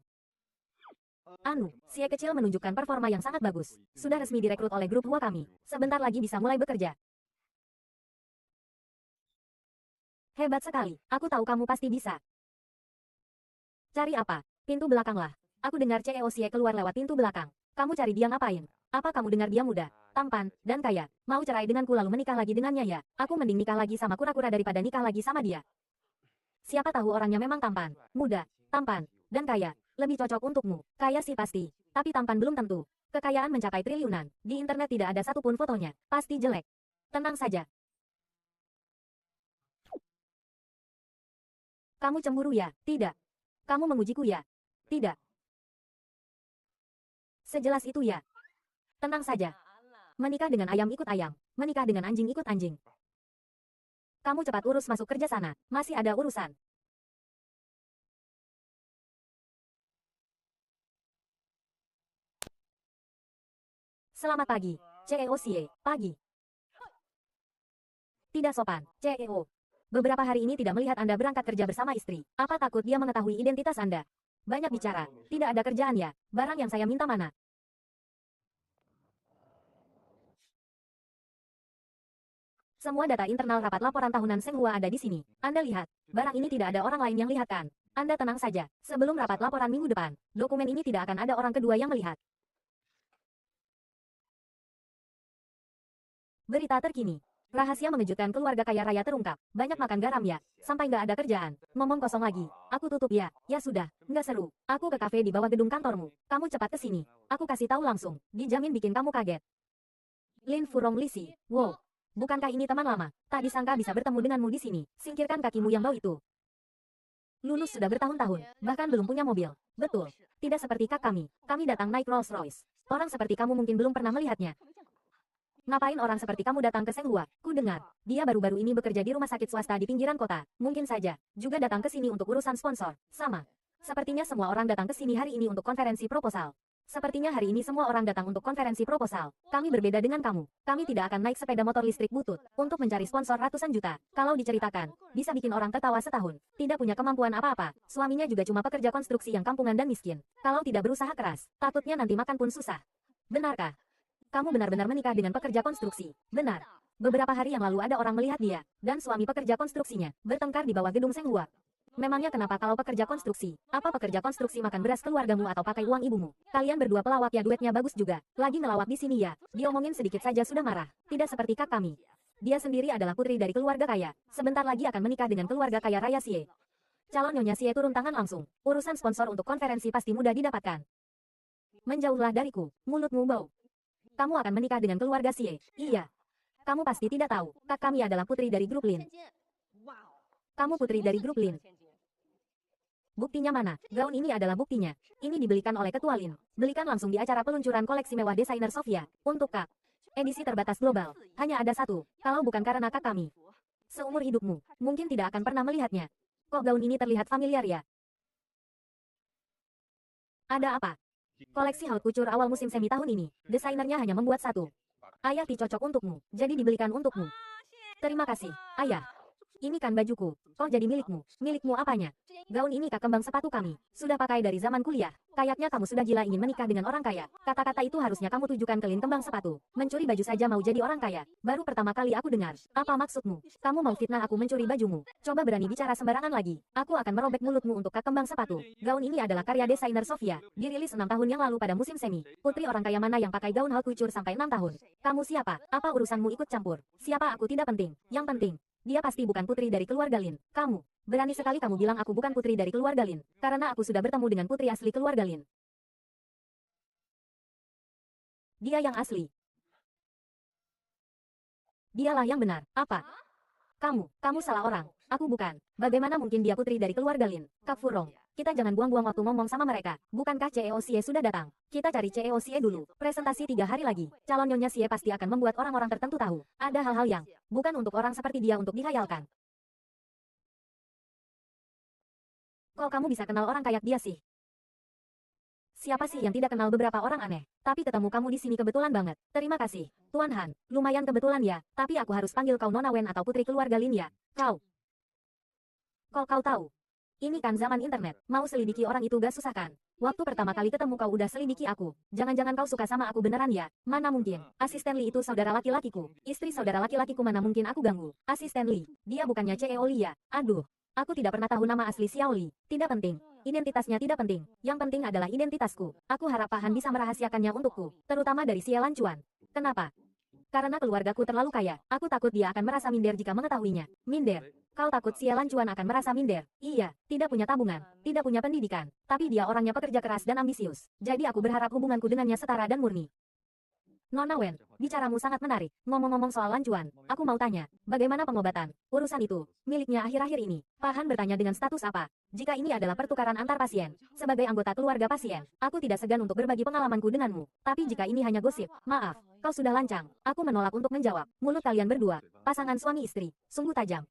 Sie kecil menunjukkan performa yang sangat bagus. Sudah resmi direkrut oleh grup Hua kami. Sebentar lagi bisa mulai bekerja. Hebat sekali. Aku tahu kamu pasti bisa. Cari apa? Pintu belakanglah. Aku dengar CEO Sie keluar lewat pintu belakang. Kamu cari dia ngapain? Apa kamu dengar dia muda, tampan, dan kaya? Mau cerai denganku lalu menikah lagi dengannya ya? Aku mending nikah lagi sama kura-kura daripada nikah lagi sama dia. Siapa tahu orangnya memang tampan, muda, tampan, dan kaya. Lebih cocok untukmu. Kaya sih pasti. Tapi tampan belum tentu. Kekayaan mencapai triliunan. Di internet tidak ada satupun fotonya. Pasti jelek. Tenang saja. Kamu cemburu ya? Tidak. Kamu mengujiku ya? Tidak. Sejelas itu ya. Tenang saja. Menikah dengan ayam ikut ayam. Menikah dengan anjing ikut anjing. Kamu cepat urus masuk kerja sana. Masih ada urusan. Selamat pagi, CEO Sie. Pagi. Tidak sopan, CEO. Beberapa hari ini tidak melihat Anda berangkat kerja bersama istri. Apa takut dia mengetahui identitas Anda? Banyak bicara. Tidak ada kerjaan ya? Barang yang saya minta mana? Semua data internal rapat laporan tahunan Senghua ada di sini. Anda lihat. Barang ini tidak ada orang lain yang lihat kan? Anda tenang saja. Sebelum rapat laporan minggu depan, dokumen ini tidak akan ada orang kedua yang melihat. Berita terkini. Rahasia mengejutkan keluarga kaya raya terungkap. Banyak makan garam ya, sampai nggak ada kerjaan. Ngomong kosong lagi. Aku tutup ya. Ya sudah, nggak seru. Aku ke kafe di bawah gedung kantormu. Kamu cepat ke sini. Aku kasih tahu langsung. Dijamin bikin kamu kaget. Lin Furong Lisi. Wow. Bukankah ini teman lama? Tak disangka bisa bertemu denganmu di sini. Singkirkan kakimu yang bau itu. Lulus sudah bertahun-tahun, bahkan belum punya mobil. Betul. Tidak seperti kak kami. Kami datang naik Rolls Royce. Orang seperti kamu mungkin belum pernah melihatnya. Ngapain orang seperti kamu datang ke Senghua? Ku dengar, dia baru-baru ini bekerja di rumah sakit swasta di pinggiran kota. Mungkin saja, juga datang ke sini untuk urusan sponsor. Sama. Sepertinya semua orang datang ke sini hari ini untuk konferensi proposal. Sepertinya hari ini semua orang datang untuk konferensi proposal. Kami berbeda dengan kamu. Kami tidak akan naik sepeda motor listrik butut untuk mencari sponsor ratusan juta. Kalau diceritakan, bisa bikin orang tertawa setahun. Tidak punya kemampuan apa-apa. Suaminya juga cuma pekerja konstruksi yang kampungan dan miskin. Kalau tidak berusaha keras, takutnya nanti makan pun susah. Benarkah? Kamu benar-benar menikah dengan pekerja konstruksi. Benar. Beberapa hari yang lalu ada orang melihat dia dan suami pekerja konstruksinya bertengkar di bawah gedung Senghua. Memangnya kenapa kalau pekerja konstruksi? Apa pekerja konstruksi makan beras keluargamu atau pakai uang ibumu? Kalian berdua pelawak ya, duetnya bagus juga. Lagi ngelawak di sini ya. Diomongin sedikit saja sudah marah. Tidak seperti kak kami. Dia sendiri adalah putri dari keluarga kaya. Sebentar lagi akan menikah dengan keluarga kaya raya Xie. Calon Nyonya Xie turun tangan langsung. Urusan sponsor untuk konferensi pasti mudah didapatkan. Menjauhlah dariku. Mulutmu bau. Kamu akan menikah dengan keluarga Xie. Iya. Kamu pasti tidak tahu. Kak kami adalah putri dari grup Lin. Kamu putri dari grup Lin. Buktinya mana? Gaun ini adalah buktinya. Ini dibelikan oleh Ketua Lin. Belikan langsung di acara peluncuran koleksi mewah desainer Sofia. Untuk kak. Edisi terbatas global. Hanya ada satu. Kalau bukan karena kak kami. Seumur hidupmu, mungkin tidak akan pernah melihatnya. Kok gaun ini terlihat familiar ya? Ada apa? Koleksi haute couture awal musim semi tahun ini. Desainernya hanya membuat satu. Ayah cocok untukmu. Jadi dibelikan untukmu. Terima kasih, ayah. Ini kan bajuku. Kok jadi milikmu? Milikmu apanya? Gaun ini kak kembang sepatu kami. Sudah pakai dari zaman kuliah. Kayaknya kamu sudah gila ingin menikah dengan orang kaya. Kata-kata itu harusnya kamu tujukan ke Lin kembang sepatu. Mencuri baju saja mau jadi orang kaya. Baru pertama kali aku dengar. Apa maksudmu? Kamu mau fitnah aku mencuri bajumu? Coba berani bicara sembarangan lagi. Aku akan merobek mulutmu untuk kak kembang sepatu. Gaun ini adalah karya desainer Sofia. Dirilis 6 tahun yang lalu pada musim semi. Putri orang kaya mana yang pakai gaun haute couture sampai 6 tahun? Kamu siapa? Apa urusanmu ikut campur? Siapa aku tidak penting. Yang penting, dia pasti bukan putri dari keluarga Lin. Kamu, berani sekali kamu bilang aku bukan putri dari keluarga Lin. Karena aku sudah bertemu dengan putri asli keluarga Lin. Dia yang asli. Dialah yang benar. Apa? Kamu salah orang. Aku bukan. Bagaimana mungkin dia putri dari keluarga Lin? Kak Furong, kita jangan buang-buang waktu ngomong sama mereka. Bukankah CEO Xie sudah datang? Kita cari CEO Xie dulu. Presentasi 3 hari lagi. Calon Nyonya Xie pasti akan membuat orang-orang tertentu tahu. Ada hal-hal yang bukan untuk orang seperti dia untuk dihayalkan. Kok kamu bisa kenal orang kayak dia sih? Siapa sih yang tidak kenal beberapa orang aneh? Tapi ketemu kamu di sini kebetulan banget. Terima kasih, Tuan Han. Lumayan kebetulan ya. Tapi aku harus panggil kau Nona Wen atau putri keluarga Lin ya. Kau. Kok kau tahu? Ini kan zaman internet. Mau selidiki orang itu gak susah kan? Waktu pertama kali ketemu kau udah selidiki aku. Jangan-jangan kau suka sama aku beneran ya? Mana mungkin. Asisten Li itu saudara laki-lakiku. Istri saudara laki-lakiku mana mungkin aku ganggu. Asisten Li. Dia bukannya CEO Li ya? Aduh. Aku tidak pernah tahu nama asli Xiao Li. Tidak penting. Identitasnya tidak penting. Yang penting adalah identitasku. Aku harap Pak Han bisa merahasiakannya untukku. Terutama dari Xie Lancuan. Kenapa? Karena keluargaku terlalu kaya. Aku takut dia akan merasa minder jika mengetahuinya. Minder? Kau takut Xie Lancuan akan merasa minder? Iya, tidak punya tabungan, tidak punya pendidikan. Tapi dia orangnya pekerja keras dan ambisius. Jadi aku berharap hubunganku dengannya setara dan murni. Nona Wen, bicaramu sangat menarik. Ngomong-ngomong soal Lancuan, aku mau tanya, bagaimana pengobatan? Urusan itu, miliknya akhir-akhir ini. Pak Han bertanya dengan status apa? Jika ini adalah pertukaran antar pasien, sebagai anggota keluarga pasien, aku tidak segan untuk berbagi pengalamanku denganmu. Tapi jika ini hanya gosip, maaf, kau sudah lancang. Aku menolak untuk menjawab. Mulut kalian berdua, pasangan suami istri, sungguh tajam.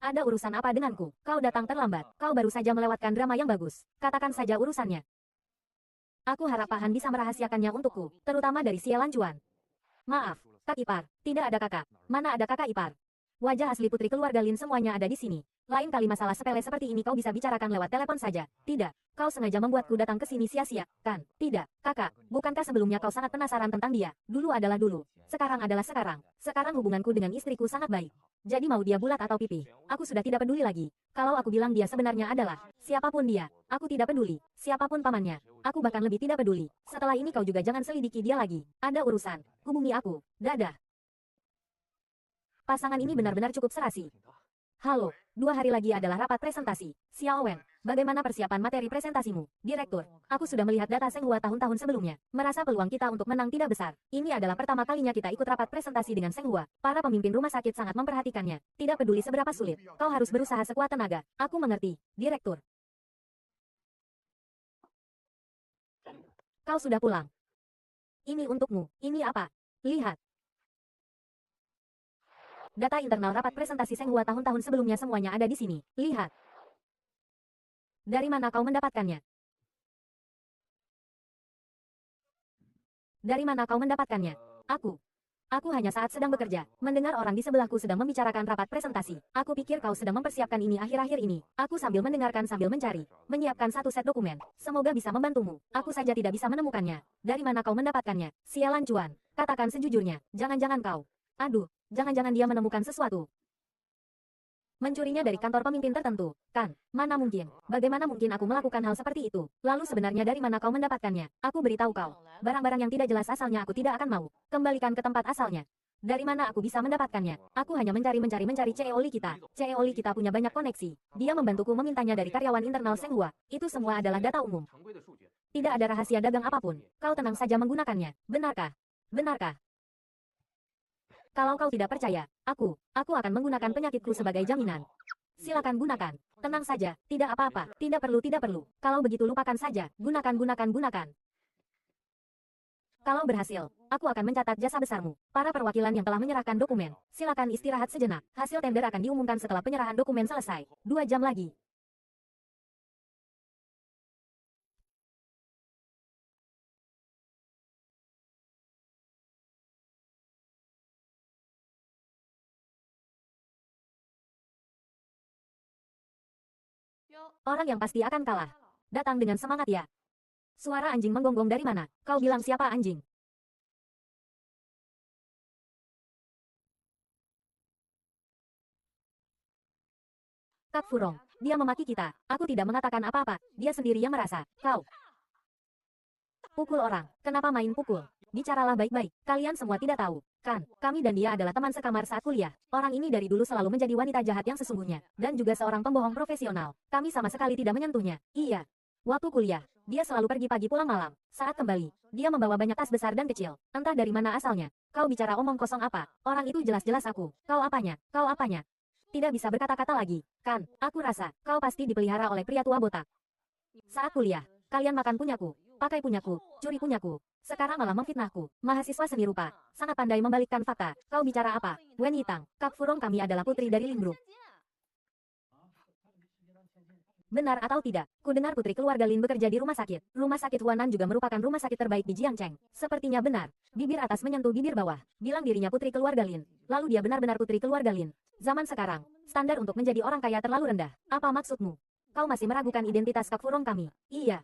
Ada urusan apa denganku? Kau datang terlambat. Kau baru saja melewatkan drama yang bagus. Katakan saja urusannya. Aku harap Pak Han bisa merahasiakannya untukku, terutama dari Xie Lancuan. Maaf, Kak Ipar, tidak ada kakak. Mana ada kakak ipar? Wajah asli putri keluarga Lin semuanya ada di sini. Lain kali masalah sepele seperti ini kau bisa bicarakan lewat telepon saja. Tidak, kau sengaja membuatku datang ke sini sia-sia, kan? Tidak, kakak, bukankah sebelumnya kau sangat penasaran tentang dia? Dulu adalah dulu, sekarang adalah sekarang. Sekarang hubunganku dengan istriku sangat baik. Jadi mau dia bulat atau pipih, aku sudah tidak peduli lagi. Kalau aku bilang dia sebenarnya adalah siapapun dia, aku tidak peduli. Siapapun pamannya, aku bahkan lebih tidak peduli. Setelah ini kau juga jangan selidiki dia lagi. Ada urusan, hubungi aku. Dadah. Pasangan ini benar-benar cukup serasi. Halo, 2 hari lagi adalah rapat presentasi. Xiao Wen, bagaimana persiapan materi presentasimu? Direktur, aku sudah melihat data Senghua tahun-tahun sebelumnya. Merasa peluang kita untuk menang tidak besar. Ini adalah pertama kalinya kita ikut rapat presentasi dengan Senghua. Para pemimpin rumah sakit sangat memperhatikannya. Tidak peduli seberapa sulit, kau harus berusaha sekuat tenaga. Aku mengerti, Direktur. Kau sudah pulang. Ini untukmu. Ini apa? Lihat. Data internal rapat presentasi Senghua tahun-tahun sebelumnya semuanya ada di sini. Lihat. Dari mana kau mendapatkannya? Dari mana kau mendapatkannya? Aku. Aku hanya saat sedang bekerja, mendengar orang di sebelahku sedang membicarakan rapat presentasi. Aku pikir kau sedang mempersiapkan ini akhir-akhir ini. Aku sambil mendengarkan sambil mencari, menyiapkan satu set dokumen. Semoga bisa membantumu. Aku saja tidak bisa menemukannya. Dari mana kau mendapatkannya? Sialan cuan. Katakan sejujurnya. Jangan-jangan kau. Aduh, jangan-jangan dia menemukan sesuatu. Mencurinya dari kantor pemimpin tertentu, kan? Mana mungkin? Bagaimana mungkin aku melakukan hal seperti itu? Lalu sebenarnya dari mana kau mendapatkannya? Aku beritahu kau. Barang-barang yang tidak jelas asalnya aku tidak akan mau. Kembalikan ke tempat asalnya. Dari mana aku bisa mendapatkannya? Aku hanya mencari CEO Li kita. CEO Li kita punya banyak koneksi. Dia membantuku memintanya dari karyawan internal Senghua. Itu semua adalah data umum. Tidak ada rahasia dagang apapun. Kau tenang saja menggunakannya. Benarkah? Benarkah? Kalau kau tidak percaya, aku akan menggunakan penyakitku sebagai jaminan. Silakan gunakan. Tenang saja, tidak apa-apa, tidak perlu. Kalau begitu lupakan saja, gunakan. Kalau berhasil, aku akan mencatat jasa besarmu. Para perwakilan yang telah menyerahkan dokumen, silakan istirahat sejenak. Hasil tender akan diumumkan setelah penyerahan dokumen selesai. 2 jam lagi. Orang yang pasti akan kalah. Datang dengan semangat ya. Suara anjing menggonggong dari mana? Kau bilang siapa anjing? Kak Furong, dia memaki kita. Aku tidak mengatakan apa-apa. Dia sendiri yang merasa. Kau pukul orang. Kenapa main pukul? Bicaralah baik-baik. Kalian semua tidak tahu, kan? Kami dan dia adalah teman sekamar saat kuliah. Orang ini dari dulu selalu menjadi wanita jahat yang sesungguhnya. Dan juga seorang pembohong profesional. Kami sama sekali tidak menyentuhnya. Iya. Waktu kuliah, dia selalu pergi pagi pulang malam. Saat kembali, dia membawa banyak tas besar dan kecil. Entah dari mana asalnya. Kau bicara omong kosong apa? Orang itu jelas-jelas aku. Kau apanya? Kau apanya? Tidak bisa berkata-kata lagi, kan? Aku rasa, kau pasti dipelihara oleh pria tua botak. Saat kuliah, kalian makan punyaku, pakai punyaku, curi punyaku. Sekarang malah memfitnahku. Mahasiswa seni rupa, sangat pandai membalikkan fakta. Kau bicara apa? Wen Yitang, Kak Furong kami adalah putri dari Lin Group. Benar atau tidak? Kudengar putri keluarga Lin bekerja di rumah sakit. Rumah sakit Huanan juga merupakan rumah sakit terbaik di Jiangcheng. Sepertinya benar. Bibir atas menyentuh bibir bawah. Bilang dirinya putri keluarga Lin. Lalu dia benar-benar putri keluarga Lin. Zaman sekarang, standar untuk menjadi orang kaya terlalu rendah. Apa maksudmu? Kau masih meragukan identitas Kak Furong kami? Iya.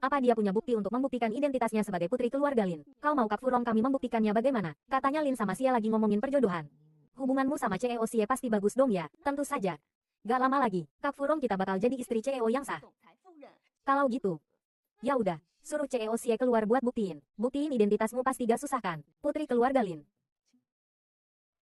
Apa dia punya bukti untuk membuktikan identitasnya sebagai putri keluarga Lin? Kau mau Kak Furong kami membuktikannya bagaimana? Katanya Lin sama Sia lagi ngomongin perjodohan. Hubunganmu sama CEO Sia pasti bagus dong ya? Tentu saja. Gak lama lagi, Kak Furong kita bakal jadi istri CEO yang sah. Kalau gitu, ya udah, suruh CEO Sia keluar buat buktiin. Buktiin identitasmu pasti gak susah kan? Putri keluarga Lin.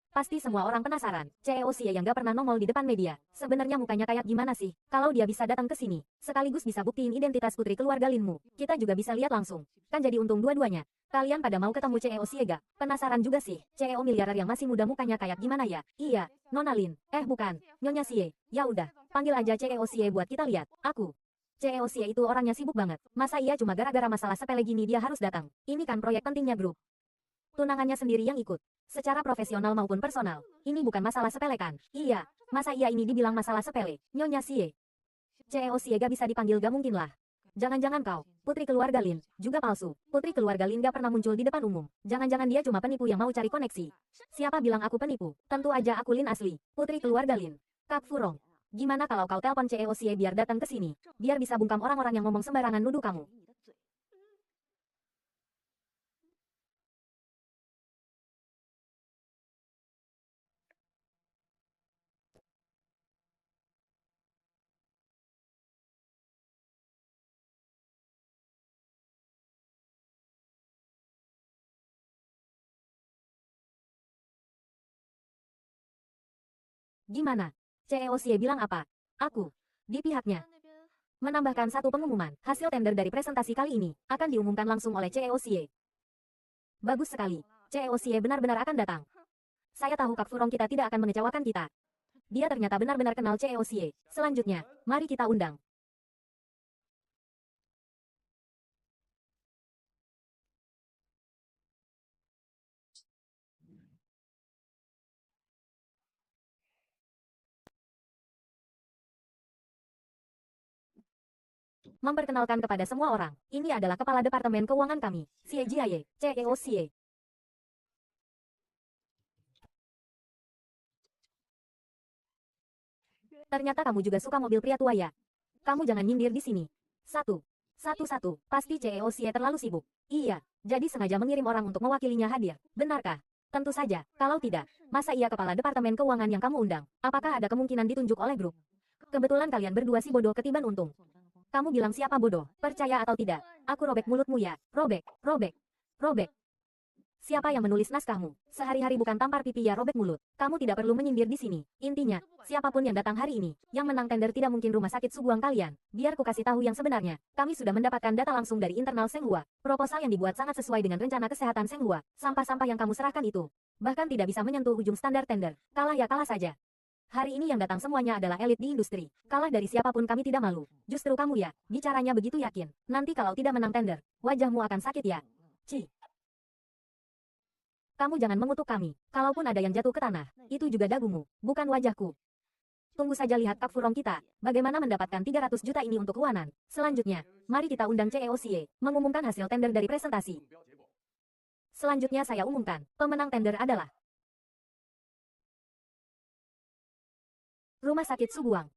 Pasti semua orang penasaran, CEO Sia yang gak pernah nongol di depan media. Sebenarnya mukanya kayak gimana sih? Kalau dia bisa datang ke sini, sekaligus bisa buktiin identitas putri keluarga Linmu. Kita juga bisa lihat langsung. Kan jadi untung dua-duanya. Kalian pada mau ketemu CEO Sia gak? Penasaran juga sih, CEO miliarder yang masih muda mukanya kayak gimana ya? Iya, Nona Lin. Bukan, Nyonya Sia. Ya udah, panggil aja CEO Sia buat kita lihat. Aku. CEO Sia itu orangnya sibuk banget. Masa iya cuma gara-gara masalah sepele gini dia harus datang? Ini kan proyek pentingnya grup. Tunangannya sendiri yang ikut. Secara profesional maupun personal. Ini bukan masalah sepele kan? Iya. Masa iya ini dibilang masalah sepele? Nyonya Sia. CEO Sia gak bisa dipanggil gak mungkin lah. Jangan-jangan kau, putri keluarga Lin, juga palsu. Putri keluarga Lin gak pernah muncul di depan umum. Jangan-jangan dia cuma penipu yang mau cari koneksi. Siapa bilang aku penipu? Tentu aja aku Lin asli. Putri keluarga Lin. Kak Furong. Gimana kalau kau telepon CEO Sia biar datang ke sini? Biar bisa bungkam orang-orang yang ngomong sembarangan nuduh kamu. Gimana? CEO Xie bilang apa? Aku. Di pihaknya. Menambahkan satu pengumuman, hasil tender dari presentasi kali ini akan diumumkan langsung oleh CEO Xie. Bagus sekali. CEO Xie benar-benar akan datang. Saya tahu Kak Furong kita tidak akan mengecewakan kita. Dia ternyata benar-benar kenal CEO Xie. Selanjutnya, mari kita undang. Memperkenalkan kepada semua orang, ini adalah Kepala Departemen Keuangan kami, Xie Jiaye, CEO Xie. Ternyata kamu juga suka mobil pria tua ya. Kamu jangan nyindir di sini. Satu, pasti CEO Xie terlalu sibuk. Iya, jadi sengaja mengirim orang untuk mewakilinya hadir. Benarkah? Tentu saja, kalau tidak, masa ia Kepala Departemen Keuangan yang kamu undang? Apakah ada kemungkinan ditunjuk oleh grup? Kebetulan kalian berdua si bodoh ketiban untung. Kamu bilang siapa bodoh, percaya atau tidak? Aku robek mulutmu ya, robek. Siapa yang menulis naskahmu? Sehari-hari bukan tampar pipi ya robek mulut. Kamu tidak perlu menyindir di sini. Intinya, siapapun yang datang hari ini, yang menang tender tidak mungkin rumah sakit Suguang kalian. Biar ku kasih tahu yang sebenarnya. Kami sudah mendapatkan data langsung dari internal Senghua. Proposal yang dibuat sangat sesuai dengan rencana kesehatan Senghua. Sampah-sampah yang kamu serahkan itu bahkan tidak bisa menyentuh ujung standar tender. Kalah ya kalah saja. Hari ini yang datang semuanya adalah elit di industri. Kalah dari siapapun kami tidak malu. Justru kamu ya, bicaranya begitu yakin. Nanti kalau tidak menang tender, wajahmu akan sakit ya. Ci. Kamu jangan mengutuk kami. Kalaupun ada yang jatuh ke tanah, itu juga dagumu, bukan wajahku. Tunggu saja lihat Kak Furong kita, bagaimana mendapatkan 300 juta ini untuk Huanan. Selanjutnya, mari kita undang CEO Xie, mengumumkan hasil tender dari presentasi. Selanjutnya saya umumkan, pemenang tender adalah Rumah Sakit Suguang.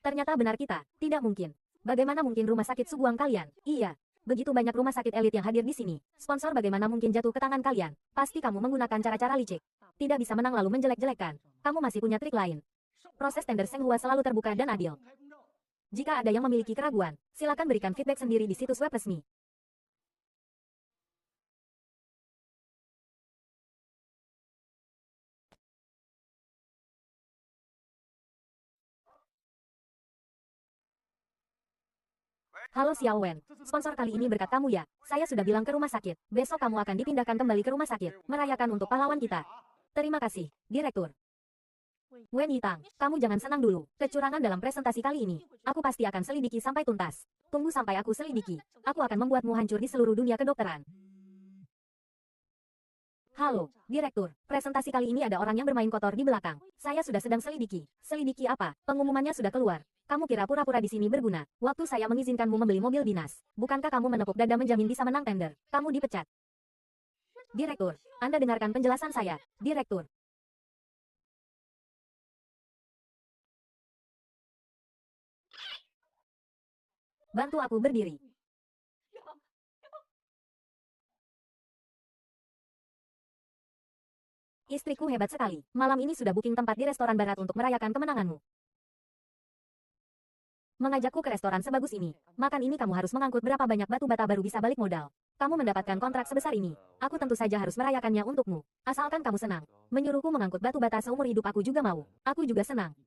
Ternyata benar kita, tidak mungkin. Bagaimana mungkin rumah sakit Suguang kalian? Iya. Begitu banyak rumah sakit elit yang hadir di sini. Sponsor bagaimana mungkin jatuh ke tangan kalian? Pasti kamu menggunakan cara-cara licik. Tidak bisa menang lalu menjelek-jelekan. Kamu masih punya trik lain. Proses tender Senghua selalu terbuka dan adil. Jika ada yang memiliki keraguan, silakan berikan feedback sendiri di situs web resmi. Halo Xiao Wen, sponsor kali ini berkat kamu ya. Saya sudah bilang ke rumah sakit, besok kamu akan dipindahkan kembali ke rumah sakit, merayakan untuk pahlawan kita. Terima kasih, Direktur. Wen Yitang, kamu jangan senang dulu. Kecurangan dalam presentasi kali ini, aku pasti akan selidiki sampai tuntas. Tunggu sampai aku selidiki. Aku akan membuatmu hancur di seluruh dunia kedokteran. Halo, Direktur. Presentasi kali ini ada orang yang bermain kotor di belakang. Saya sudah sedang selidiki. Selidiki apa? Pengumumannya sudah keluar. Kamu kira pura-pura di sini berguna? Waktu saya mengizinkanmu membeli mobil dinas, bukankah kamu menepuk dada menjamin bisa menang tender? Kamu dipecat. Direktur, Anda dengarkan penjelasan saya. Direktur. Bantu aku berdiri. Istriku hebat sekali. Malam ini sudah booking tempat di restoran barat untuk merayakan kemenanganmu. Mengajakku ke restoran sebagus ini. Makan ini kamu harus mengangkut berapa banyak batu bata baru bisa balik modal. Kamu mendapatkan kontrak sebesar ini. Aku tentu saja harus merayakannya untukmu. Asalkan kamu senang. Menyuruhku mengangkut batu bata seumur hidup aku juga mau. Aku juga senang.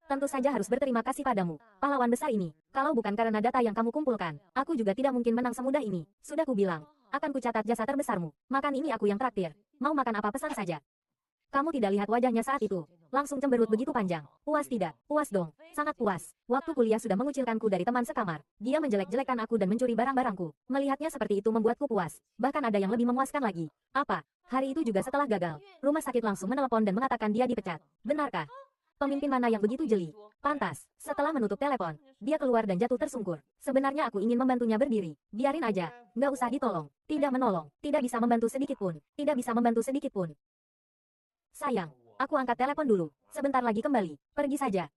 Tentu saja harus berterima kasih padamu, pahlawan besar ini. Kalau bukan karena data yang kamu kumpulkan, aku juga tidak mungkin menang semudah ini. Sudah kubilang, akan kucatat jasa terbesarmu. Makan ini aku yang traktir. Mau makan apa pesan saja. Kamu tidak lihat wajahnya saat itu. Langsung cemberut begitu panjang. Puas tidak? Puas dong. Sangat puas. Waktu kuliah sudah mengucilkanku dari teman sekamar. Dia menjelek-jelekan aku dan mencuri barang-barangku. Melihatnya seperti itu membuatku puas. Bahkan ada yang lebih memuaskan lagi. Apa? Hari itu juga setelah gagal, rumah sakit langsung menelepon dan mengatakan dia dipecat. Benarkah? Pemimpin mana yang begitu jeli? Pantas. Setelah menutup telepon, dia keluar dan jatuh tersungkur. Sebenarnya aku ingin membantunya berdiri. Biarin aja. Nggak usah ditolong. Tidak menolong. Tidak bisa membantu sedikit pun. Tidak bisa membantu sedikit pun. Sayang, aku angkat telepon dulu. Sebentar lagi kembali. Pergi saja.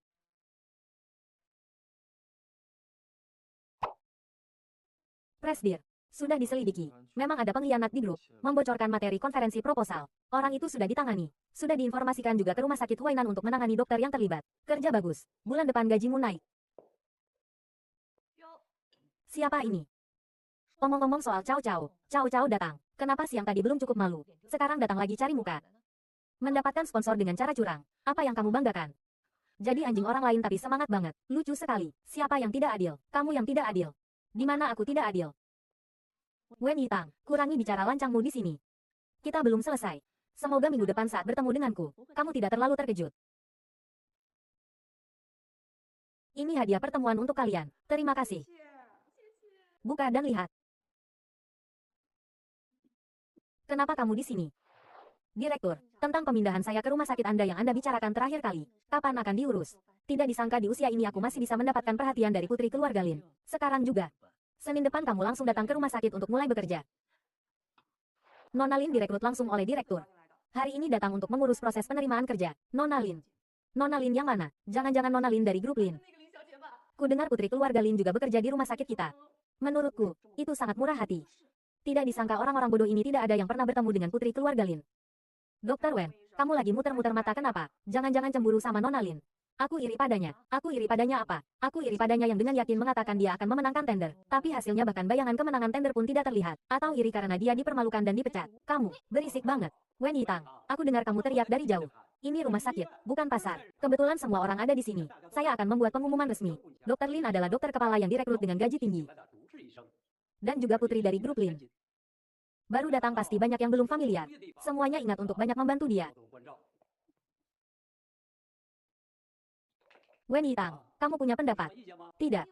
Presdir. Sudah diselidiki. Memang ada pengkhianat di grup. Membocorkan materi konferensi proposal. Orang itu sudah ditangani. Sudah diinformasikan juga ke rumah sakit Huainan untuk menangani dokter yang terlibat. Kerja bagus. Bulan depan gajimu naik. Siapa ini? Omong-omong soal Cao Cao. Cao Cao datang. Kenapa siang tadi belum cukup malu? Sekarang datang lagi cari muka. Mendapatkan sponsor dengan cara curang. Apa yang kamu banggakan? Jadi anjing orang lain tapi semangat banget. Lucu sekali. Siapa yang tidak adil? Kamu yang tidak adil. Di mana aku tidak adil? Wen Yitang, kurangi bicara lancangmu di sini. Kita belum selesai. Semoga minggu depan saat bertemu denganku, kamu tidak terlalu terkejut. Ini hadiah pertemuan untuk kalian. Terima kasih. Buka dan lihat. Kenapa kamu di sini? Direktur, tentang pemindahan saya ke rumah sakit Anda yang Anda bicarakan terakhir kali. Kapan akan diurus? Tidak disangka di usia ini aku masih bisa mendapatkan perhatian dari putri keluarga Lin. Sekarang juga. Senin depan kamu langsung datang ke rumah sakit untuk mulai bekerja. Nona Lin direkrut langsung oleh direktur. Hari ini datang untuk mengurus proses penerimaan kerja. Nona Lin. Nona Lin yang mana? Jangan-jangan Nona Lin dari grup Lin. Ku dengar putri keluarga Lin juga bekerja di rumah sakit kita. Menurutku, itu sangat murah hati. Tidak disangka orang-orang bodoh ini tidak ada yang pernah bertemu dengan putri keluarga Lin. Dokter Wen, kamu lagi muter-muter mata kenapa? Jangan-jangan cemburu sama Nona Lin. Aku iri padanya. Aku iri padanya apa? Aku iri padanya yang dengan yakin mengatakan dia akan memenangkan tender. Tapi hasilnya bahkan bayangan kemenangan tender pun tidak terlihat. Atau iri karena dia dipermalukan dan dipecat. Kamu, berisik banget. Wen Yitang, aku dengar kamu teriak dari jauh. Ini rumah sakit, bukan pasar. Kebetulan semua orang ada di sini. Saya akan membuat pengumuman resmi. Dokter Lin adalah dokter kepala yang direkrut dengan gaji tinggi. Dan juga putri dari grup Lin. Baru datang pasti banyak yang belum familiar. Semuanya ingat untuk banyak membantu dia. Wen Yitang, kamu punya pendapat? Tidak.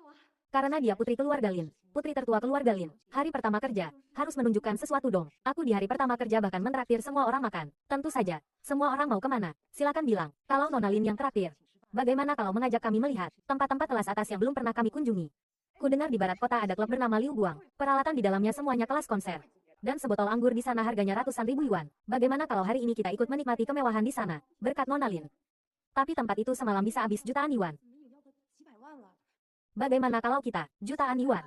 Karena dia putri keluarga Lin. Putri tertua keluarga Lin. Hari pertama kerja, harus menunjukkan sesuatu dong. Aku di hari pertama kerja bahkan mentraktir semua orang makan. Tentu saja. Semua orang mau kemana? Silakan bilang. Kalau Nona Lin yang traktir. Bagaimana kalau mengajak kami melihat tempat-tempat kelas atas yang belum pernah kami kunjungi? Kudengar di barat kota ada klub bernama Liu Guang. Peralatan di dalamnya semuanya kelas konser. Dan sebotol anggur di sana harganya ratusan ribu yuan. Bagaimana kalau hari ini kita ikut menikmati kemewahan di sana? Berkat Nona Lin. Tapi tempat itu semalam bisa habis jutaan yuan. Bagaimana kalau kita, jutaan yuan?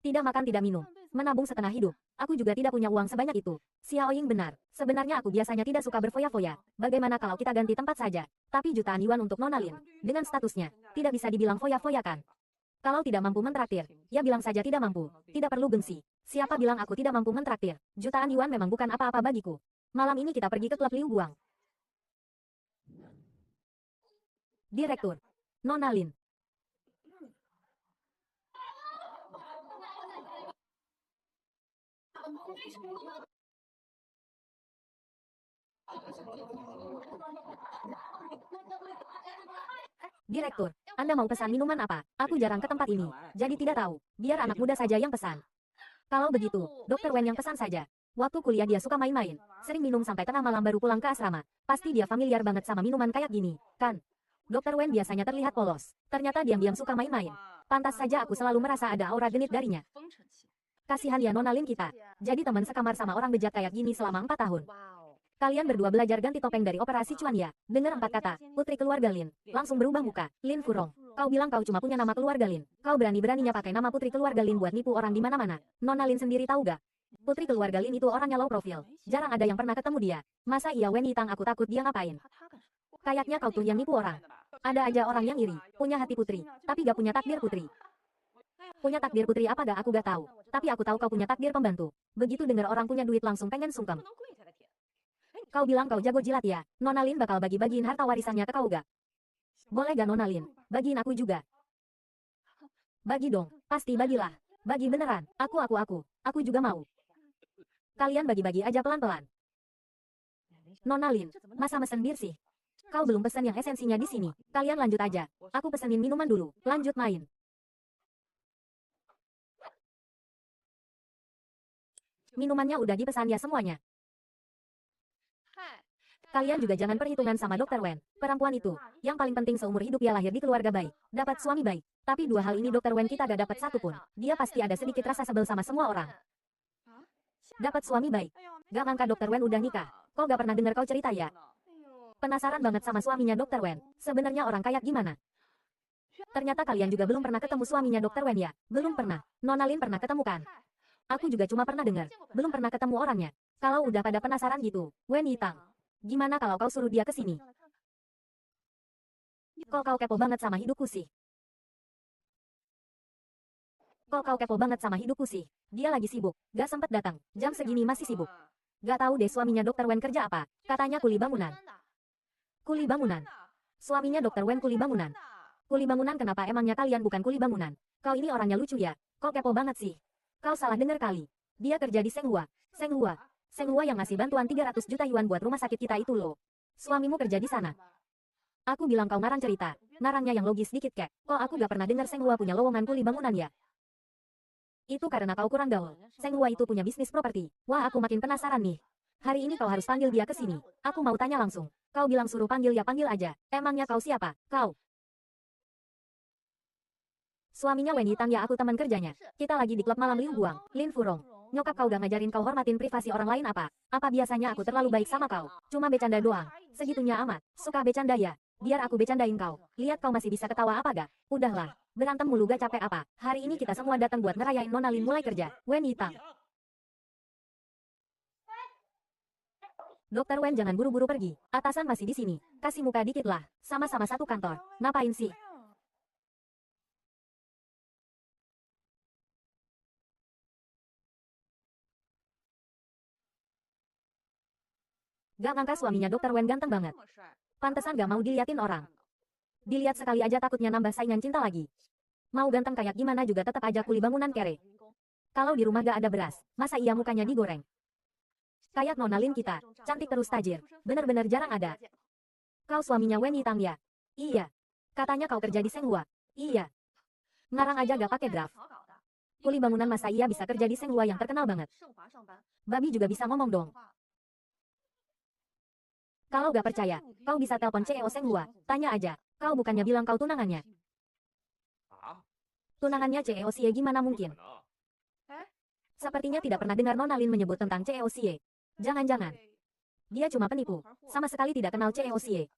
Tidak makan tidak minum, menabung setengah hidup. Aku juga tidak punya uang sebanyak itu. Xiao Ying benar. Sebenarnya aku biasanya tidak suka berfoya-foya. Bagaimana kalau kita ganti tempat saja? Tapi jutaan yuan untuk Nona Lin. Dengan statusnya, tidak bisa dibilang foya-foya kan? Kalau tidak mampu mentraktir, ya bilang saja tidak mampu. Tidak perlu gengsi. Siapa bilang aku tidak mampu mentraktir? Jutaan yuan memang bukan apa-apa bagiku. Malam ini kita pergi ke klub Liu Guang. Direktur. Nona Lin. Direktur, Anda mau pesan minuman apa? Aku jarang ke tempat ini, jadi tidak tahu. Biar anak muda saja yang pesan. Kalau begitu, Dokter Wen yang pesan saja. Waktu kuliah dia suka main-main, sering minum sampai tengah malam baru pulang ke asrama. Pasti dia familiar banget sama minuman kayak gini, kan? Dokter Wen biasanya terlihat polos. Ternyata diam-diam suka main-main. Pantas saja aku selalu merasa ada aura genit darinya. Kasihan ya Nona Lin kita. Jadi teman sekamar sama orang bejat kayak gini selama 4 tahun. Kalian berdua belajar ganti topeng dari operasi Cuan ya. Dengar 4 kata, putri keluarga Lin. Langsung berubah muka. Lin Furong. Kau bilang kau cuma punya nama keluarga Lin. Kau berani-beraninya pakai nama putri keluarga Lin buat nipu orang di mana-mana. Nona Lin sendiri tahu gak? Putri keluarga Lin itu orangnya low profile. Jarang ada yang pernah ketemu dia. Masa iya Wen Yitang aku takut dia ngapain? Kayaknya kau tuh yang nipu orang. Ada aja orang yang iri. Punya hati putri. Tapi gak punya takdir putri. Punya takdir putri apa gak aku gak tahu. Tapi aku tahu kau punya takdir pembantu. Begitu dengar orang punya duit langsung pengen sungkem. Kau bilang kau jago jilat ya. Nona Lin bakal bagi-bagiin harta warisannya ke kau gak? Boleh gak Nona Lin? Bagiin aku juga. Bagi dong. Pasti bagilah. Bagi beneran. Aku juga mau. Kalian bagi-bagi aja pelan-pelan. Nona Lin, masa mesen bir sih? Kau belum pesen yang esensinya di sini. Kalian lanjut aja. Aku pesenin minuman dulu. Lanjut main. Minumannya udah dipesan ya semuanya. Kalian juga jangan perhitungan sama Dokter Wen. Perempuan itu, yang paling penting seumur hidup ia lahir di keluarga baik. Dapat suami baik. Tapi dua hal ini Dokter Wen kita gak dapat satu pun. Dia pasti ada sedikit rasa sebel sama semua orang. Dapat suami baik. Gak mangka Dokter Wen udah nikah. Kok gak pernah dengar kau cerita ya? Penasaran banget sama suaminya Dokter Wen. Sebenarnya orang kayak gimana? Ternyata kalian juga belum pernah ketemu suaminya Dokter Wen ya? Belum pernah. Nona Lin pernah ketemu kan? Aku juga cuma pernah dengar. Belum pernah ketemu orangnya. Kalau udah pada penasaran gitu, Wen Yitang. Gimana kalau kau suruh dia ke sini? Kok kau kepo banget sama hidupku sih? Kok kau kepo banget sama hidupku sih? Dia lagi sibuk, gak sempet datang. Jam segini masih sibuk. Gak tahu deh suaminya Dokter Wen kerja apa. Katanya kuli bangunan. Kuli bangunan. Suaminya Dokter Wen kuli bangunan. Kuli bangunan kenapa emangnya kalian bukan kuli bangunan? Kau ini orangnya lucu ya? Kok kepo banget sih? Kau salah dengar kali. Dia kerja di Senghua. Senghua. Senghua yang ngasih bantuan 300 juta yuan buat rumah sakit kita itu loh. Suamimu kerja di sana. Aku bilang kau ngarang cerita. Ngarangnya yang logis dikit kek. Kok aku gak pernah dengar Senghua punya lowongan kuli bangunan ya? Itu karena kau kurang gaul. Senghua itu punya bisnis properti. Wah, aku makin penasaran nih. Hari ini kau harus panggil dia ke sini. Aku mau tanya langsung. Kau bilang suruh panggil ya panggil aja. Emangnya kau siapa? Kau. Suaminya Wen Yitang ya aku teman kerjanya. Kita lagi di klub malam Liu Guang, Lin Furong. Nyokap kau gak ngajarin kau hormatin privasi orang lain apa? Apa biasanya aku terlalu baik sama kau? Cuma bercanda doang. Segitunya amat. Suka bercanda ya? Biar aku bercandain kau. Lihat kau masih bisa ketawa apa gak? Udahlah. Berantem mulu gak capek apa? Hari ini kita semua datang buat ngerayain Nona Lin mulai kerja. Wen Yitang. Dokter Wen jangan buru-buru pergi. Atasan masih di sini. Kasih muka dikit lah. Sama-sama satu kantor. Ngapain sih? Gak ngangka suaminya Dokter Wen ganteng banget. Pantesan gak mau diliatin orang. Dilihat sekali aja takutnya nambah saingan cinta lagi. Mau ganteng kayak gimana juga tetap aja kuli bangunan kere. Kalau di rumah gak ada beras, masa iya mukanya digoreng? Kayak Nona Lin kita, cantik terus tajir. Bener-bener jarang ada. Kau suaminya Wen Yitang ya? Iya. Katanya kau kerja di Senghua. Iya. Ngarang aja gak pakai draft. Kuli bangunan masa iya bisa kerja di Senghua yang terkenal banget. Babi juga bisa ngomong dong. Kalau gak percaya, kau bisa telepon CEO Senghua. Tanya aja. Kau bukannya bilang kau tunangannya. Tunangannya CEO Xie gimana mungkin? Sepertinya tidak pernah dengar Nona Lin menyebut tentang CEO Xie. Jangan-jangan. Dia cuma penipu. Sama sekali tidak kenal CEO Xie.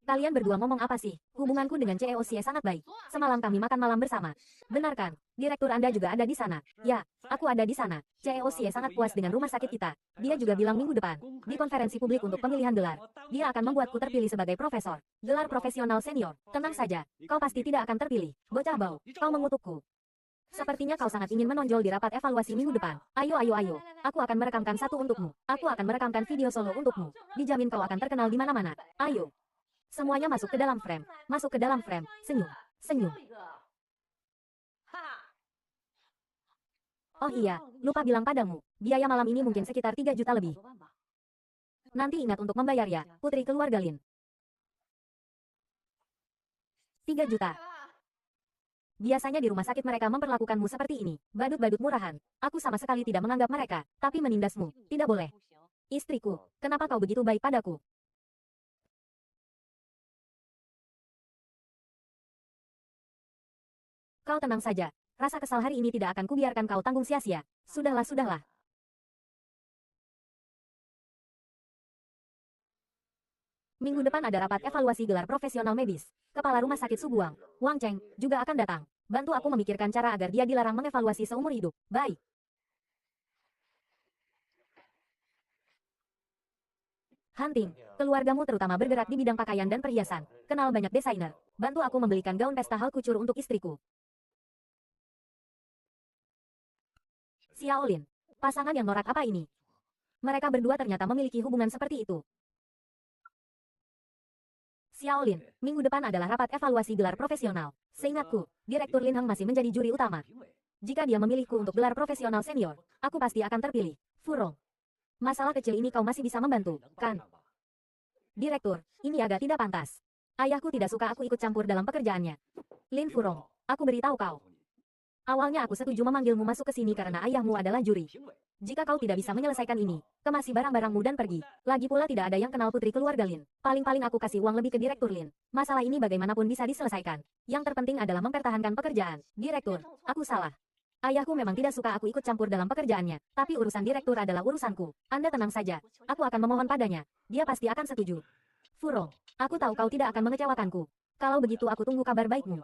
Kalian berdua ngomong apa sih? Hubunganku dengan CEO Xie sangat baik. Semalam kami makan malam bersama. Benar kan? Direktur Anda juga ada di sana. Ya, aku ada di sana. CEO Xie sangat puas dengan rumah sakit kita. Dia juga bilang minggu depan, di konferensi publik untuk pemilihan gelar, dia akan membuatku terpilih sebagai profesor. Gelar profesional senior. Tenang saja, kau pasti tidak akan terpilih. Bocah bau, kau mengutukku. Sepertinya kau sangat ingin menonjol di rapat evaluasi minggu depan. Ayo, ayo, ayo. Aku akan merekamkan satu untukmu. Aku akan merekamkan video solo untukmu. Dijamin kau akan terkenal di mana-mana. Ayo. Semuanya masuk ke dalam frame. Masuk ke dalam frame. Senyum. Senyum. Oh iya, lupa bilang padamu. Biaya malam ini mungkin sekitar 3 juta lebih. Nanti ingat untuk membayar ya, putri keluarga Lin. 3 juta. Biasanya di rumah sakit mereka memperlakukanmu seperti ini. Badut-badut murahan. Aku sama sekali tidak menganggap mereka, tapi menindasmu. Tidak boleh. Istriku, kenapa kau begitu baik padaku? Kau tenang saja. Rasa kesal hari ini tidak akan kubiarkan kau tanggung sia-sia. Sudahlah, sudahlah. Minggu depan ada rapat evaluasi gelar profesional medis. Kepala Rumah Sakit Suguang, Wang Cheng, juga akan datang. Bantu aku memikirkan cara agar dia dilarang mengevaluasi seumur hidup. Baik. Hunting, keluargamu terutama bergerak di bidang pakaian dan perhiasan. Kenal banyak desainer. Bantu aku membelikan gaun pesta hal kucur untuk istriku. Xiaolin, pasangan yang norak apa ini? Mereka berdua ternyata memiliki hubungan seperti itu. Xiaolin, minggu depan adalah rapat evaluasi gelar profesional. Seingatku, Direktur Lin Heng masih menjadi juri utama. Jika dia memilihku untuk gelar profesional senior, aku pasti akan terpilih. Furong, masalah kecil ini kau masih bisa membantu, kan? Direktur, ini agak tidak pantas. Ayahku tidak suka aku ikut campur dalam pekerjaannya. Lin Furong, aku beritahu kau. Awalnya aku setuju memanggilmu masuk ke sini karena ayahmu adalah juri. Jika kau tidak bisa menyelesaikan ini, kemasi barang-barangmu dan pergi. Lagi pula tidak ada yang kenal putri keluarga Lin. Paling-paling aku kasih uang lebih ke Direktur Lin. Masalah ini bagaimanapun bisa diselesaikan. Yang terpenting adalah mempertahankan pekerjaan. Direktur, aku salah. Ayahku memang tidak suka aku ikut campur dalam pekerjaannya, tapi urusan direktur adalah urusanku. Anda tenang saja. Aku akan memohon padanya. Dia pasti akan setuju. Furong, aku tahu kau tidak akan mengecewakanku. Kalau begitu aku tunggu kabar baikmu.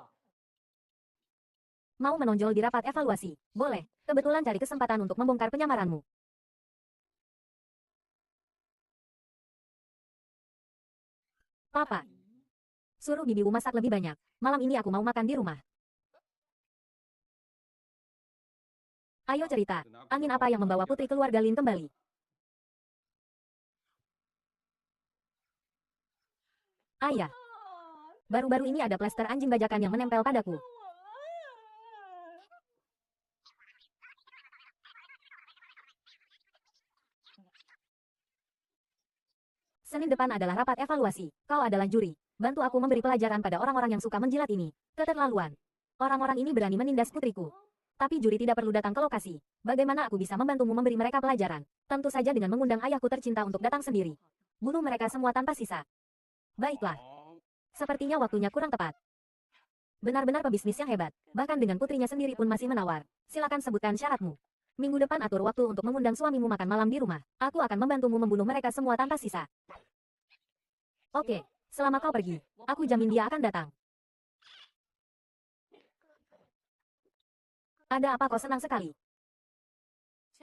Mau menonjol di rapat evaluasi? Boleh. Kebetulan cari kesempatan untuk membongkar penyamaranmu. Papa, suruh bibimu masak lebih banyak. Malam ini aku mau makan di rumah. Ayo cerita, angin apa yang membawa putri keluarga Lin kembali? Ayah, baru-baru ini ada plester anjing bajakan yang menempel padaku. Senin depan adalah rapat evaluasi. Kau adalah juri. Bantu aku memberi pelajaran pada orang-orang yang suka menjilat ini. Keterlaluan. Orang-orang ini berani menindas putriku. Tapi juri tidak perlu datang ke lokasi. Bagaimana aku bisa membantumu memberi mereka pelajaran? Tentu saja dengan mengundang ayahku tercinta untuk datang sendiri. Bunuh mereka semua tanpa sisa. Baiklah. Sepertinya waktunya kurang tepat. Benar-benar pebisnis yang hebat. Bahkan dengan putrinya sendiri pun masih menawar. Silakan sebutkan syaratmu. Minggu depan atur waktu untuk mengundang suamimu makan malam di rumah. Aku akan membantumu membunuh mereka semua tanpa sisa. Oke, selama kau pergi, aku jamin dia akan datang. Ada apa kau senang sekali?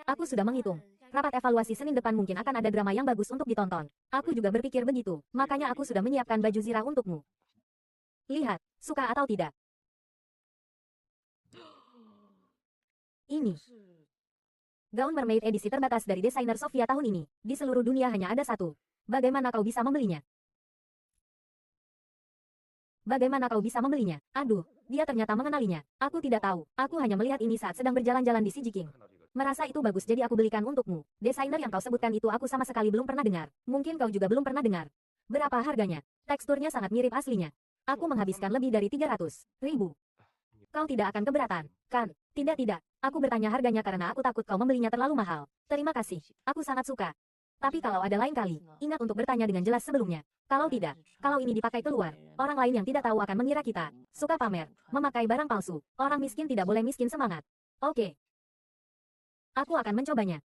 Aku sudah menghitung. Rapat evaluasi Senin depan mungkin akan ada drama yang bagus untuk ditonton. Aku juga berpikir begitu, makanya aku sudah menyiapkan baju zirah untukmu. Lihat, suka atau tidak. Ini. Gaun mermaid edisi terbatas dari desainer Sofia tahun ini. Di seluruh dunia hanya ada satu. Bagaimana kau bisa membelinya? Bagaimana kau bisa membelinya? Aduh, dia ternyata mengenalinya. Aku tidak tahu. Aku hanya melihat ini saat sedang berjalan-jalan di Sijiking. Merasa itu bagus jadi aku belikan untukmu. Desainer yang kau sebutkan itu aku sama sekali belum pernah dengar. Mungkin kau juga belum pernah dengar. Berapa harganya? Teksturnya sangat mirip aslinya. Aku menghabiskan lebih dari 300.000. Kau tidak akan keberatan, kan? Tidak. Aku bertanya harganya karena aku takut kau membelinya terlalu mahal. Terima kasih. Aku sangat suka. Tapi kalau ada lain kali, ingat untuk bertanya dengan jelas sebelumnya. Kalau tidak, kalau ini dipakai keluar, orang lain yang tidak tahu akan mengira kita suka pamer, memakai barang palsu. Orang miskin tidak boleh miskin semangat. Oke. Aku akan mencobanya.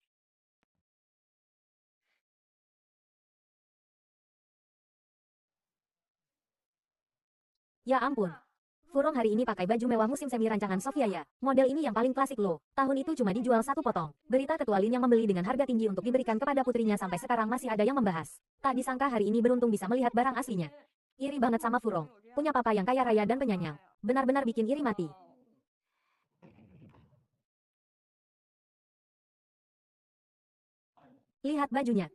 Ya ampun. Furong hari ini pakai baju mewah musim semi rancangan Sofia ya. Model ini yang paling klasik loh. Tahun itu cuma dijual satu potong. Berita ketua Lin yang membeli dengan harga tinggi untuk diberikan kepada putrinya sampai sekarang masih ada yang membahas. Tak disangka hari ini beruntung bisa melihat barang aslinya. Iri banget sama Furong. Punya papa yang kaya raya dan penyayang. Benar-benar bikin iri mati. Lihat bajunya.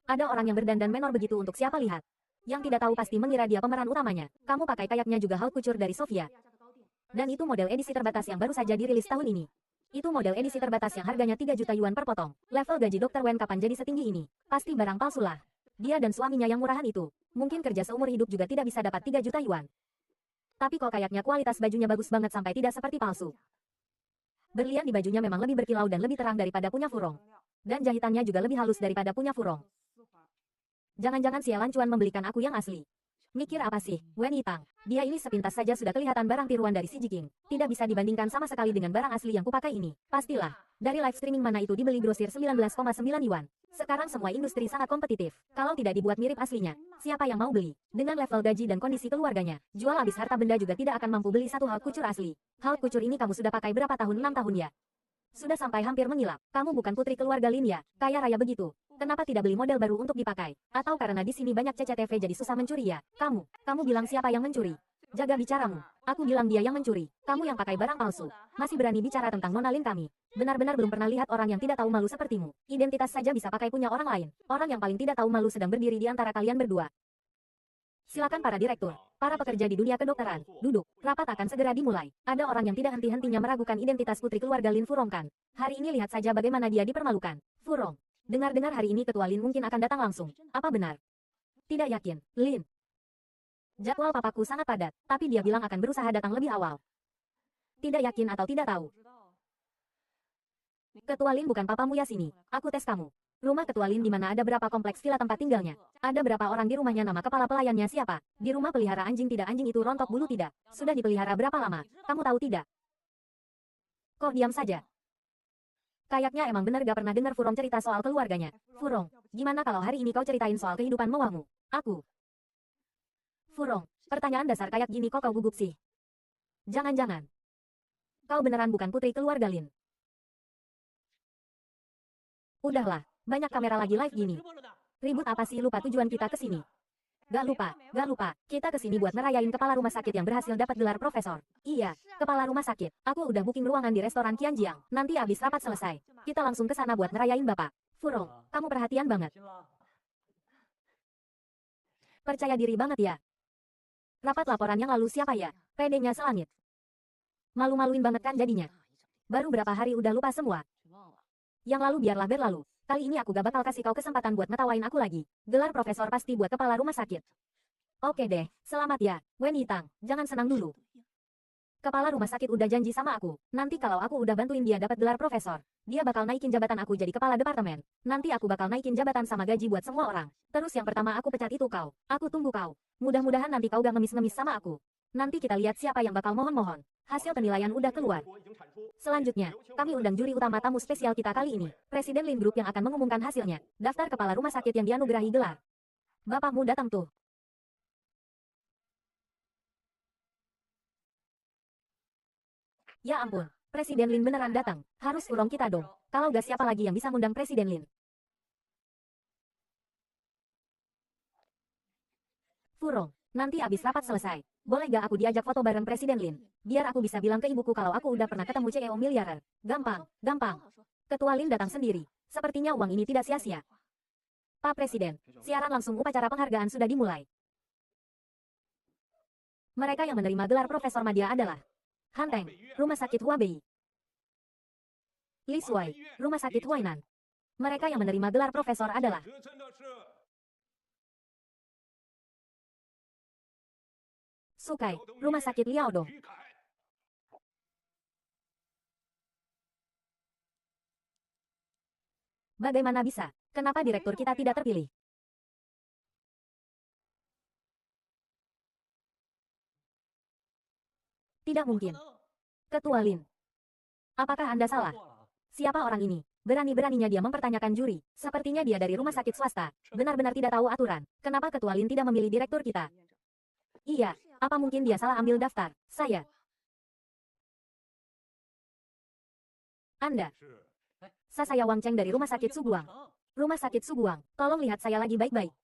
Ada orang yang berdandan menor begitu untuk siapa lihat. Yang tidak tahu pasti mengira dia pemeran utamanya. Kamu pakai kayaknya juga haute couture dari Sofia. Dan itu model edisi terbatas yang baru saja dirilis tahun ini. Itu model edisi terbatas yang harganya 3 juta yuan per potong. Level gaji Dr. Wen kapan jadi setinggi ini? Pasti barang palsu lah. Dia dan suaminya yang murahan itu. Mungkin kerja seumur hidup juga tidak bisa dapat 3 juta yuan. Tapi kok kayaknya kualitas bajunya bagus banget sampai tidak seperti palsu. Berlian di bajunya memang lebih berkilau dan lebih terang daripada punya Furong. Dan jahitannya juga lebih halus daripada punya Furong. Jangan-jangan sialan cuan membelikan aku yang asli. Mikir apa sih, Wen Yitang? Dia ini sepintas saja sudah kelihatan barang tiruan dari si Jiking. Tidak bisa dibandingkan sama sekali dengan barang asli yang kupakai ini. Pastilah. Dari live streaming mana itu dibeli grosir 19,9 yuan. Sekarang semua industri sangat kompetitif. Kalau tidak dibuat mirip aslinya, siapa yang mau beli? Dengan level gaji dan kondisi keluarganya, jual habis harta benda juga tidak akan mampu beli satu haute couture asli. Haute couture ini kamu sudah pakai berapa tahun? 6 tahun ya? Sudah sampai hampir mengilap. Kamu bukan putri keluarga Lin ya? Kaya raya begitu. Kenapa tidak beli model baru untuk dipakai? Atau karena di sini banyak CCTV jadi susah mencuri ya? Kamu bilang siapa yang mencuri? Jaga bicaramu. Aku bilang dia yang mencuri. Kamu yang pakai barang palsu. Masih berani bicara tentang Nona Lin kami. Benar-benar belum pernah lihat orang yang tidak tahu malu sepertimu. Identitas saja bisa pakai punya orang lain. Orang yang paling tidak tahu malu sedang berdiri di antara kalian berdua. Silakan para direktur, para pekerja di dunia kedokteran, duduk. Rapat akan segera dimulai. Ada orang yang tidak henti-hentinya meragukan identitas putri keluarga Lin Furong kan? Hari ini lihat saja bagaimana dia dipermalukan. Furong, dengar-dengar hari ini ketua Lin mungkin akan datang langsung. Apa benar? Tidak yakin, Lin. Jadwal papaku sangat padat, tapi dia bilang akan berusaha datang lebih awal. Tidak yakin atau tidak tahu. Ketua Lin bukan papamu ya sini. Aku tes kamu. Rumah Ketua Lin di mana ada berapa kompleks villa tempat tinggalnya? Ada berapa orang di rumahnya, nama kepala pelayannya siapa? Di rumah pelihara anjing tidak, anjing itu rontok bulu tidak? Sudah dipelihara berapa lama? Kamu tahu tidak? Kok diam saja? Kayaknya emang benar gak pernah dengar Furong cerita soal keluarganya. Furong, gimana kalau hari ini kau ceritain soal kehidupan mewahmu? Aku. Furong, pertanyaan dasar kayak gini kok kau gugup sih? Jangan-jangan. Kau beneran bukan putri keluarga Lin? Udahlah, banyak kamera lagi live gini. Ribut apa sih, lupa tujuan kita ke sini. Gak lupa. Kita kesini buat ngerayain kepala rumah sakit yang berhasil dapat gelar profesor. Iya, kepala rumah sakit. Aku udah booking ruangan di restoran Qianjiang. Nanti abis rapat selesai, kita langsung ke sana buat ngerayain Bapak. Furong, kamu perhatian banget. Percaya diri banget ya. Rapat laporan yang lalu siapa ya? PD-nya selangit. Malu-maluin banget kan jadinya. Baru berapa hari udah lupa semua. Yang lalu biarlah berlalu. Kali ini aku gak bakal kasih kau kesempatan buat ngetawain aku lagi. Gelar profesor pasti buat kepala rumah sakit. Oke deh, selamat ya, Wen Yitang. Jangan senang dulu. Kepala rumah sakit udah janji sama aku. Nanti kalau aku udah bantuin dia dapat gelar profesor, dia bakal naikin jabatan aku jadi kepala departemen. Nanti aku bakal naikin jabatan sama gaji buat semua orang. Terus yang pertama aku pecat itu kau. Aku tunggu kau. Mudah-mudahan nanti kau gak ngemis-ngemis sama aku. Nanti kita lihat siapa yang bakal mohon-mohon. Hasil penilaian udah keluar. Selanjutnya, kami undang juri utama tamu spesial kita kali ini, Presiden Lin Group yang akan mengumumkan hasilnya. Daftar kepala rumah sakit yang dianugerahi gelar. Bapakmu datang tuh. Ya ampun, Presiden Lin beneran datang. Harus urong kita dong. Kalau gak siapa lagi yang bisa ngundang Presiden Lin. Furong, nanti abis rapat selesai, boleh gak aku diajak foto bareng Presiden Lin? Biar aku bisa bilang ke ibuku kalau aku udah pernah ketemu CEO miliarer. Gampang. Ketua Lin datang sendiri. Sepertinya uang ini tidak sia-sia. Pak Presiden, siaran langsung upacara penghargaan sudah dimulai. Mereka yang menerima gelar Profesor Madya adalah Hanteng, Rumah Sakit Huabei. Li Suai, Rumah Sakit Huainan. Mereka yang menerima gelar Profesor adalah Sukai, Rumah Sakit Liaodong. Bagaimana bisa? Kenapa direktur kita tidak terpilih? Tidak mungkin. Ketua Lin. Apakah Anda salah? Siapa orang ini? Berani-beraninya dia mempertanyakan juri. Sepertinya dia dari rumah sakit swasta. Benar-benar tidak tahu aturan. Kenapa Ketua Lin tidak memilih direktur kita? Iya, apa mungkin dia salah ambil daftar? Anda. Saya Wang Cheng dari Rumah Sakit Suguang. Rumah Sakit Suguang, tolong lihat saya lagi baik-baik.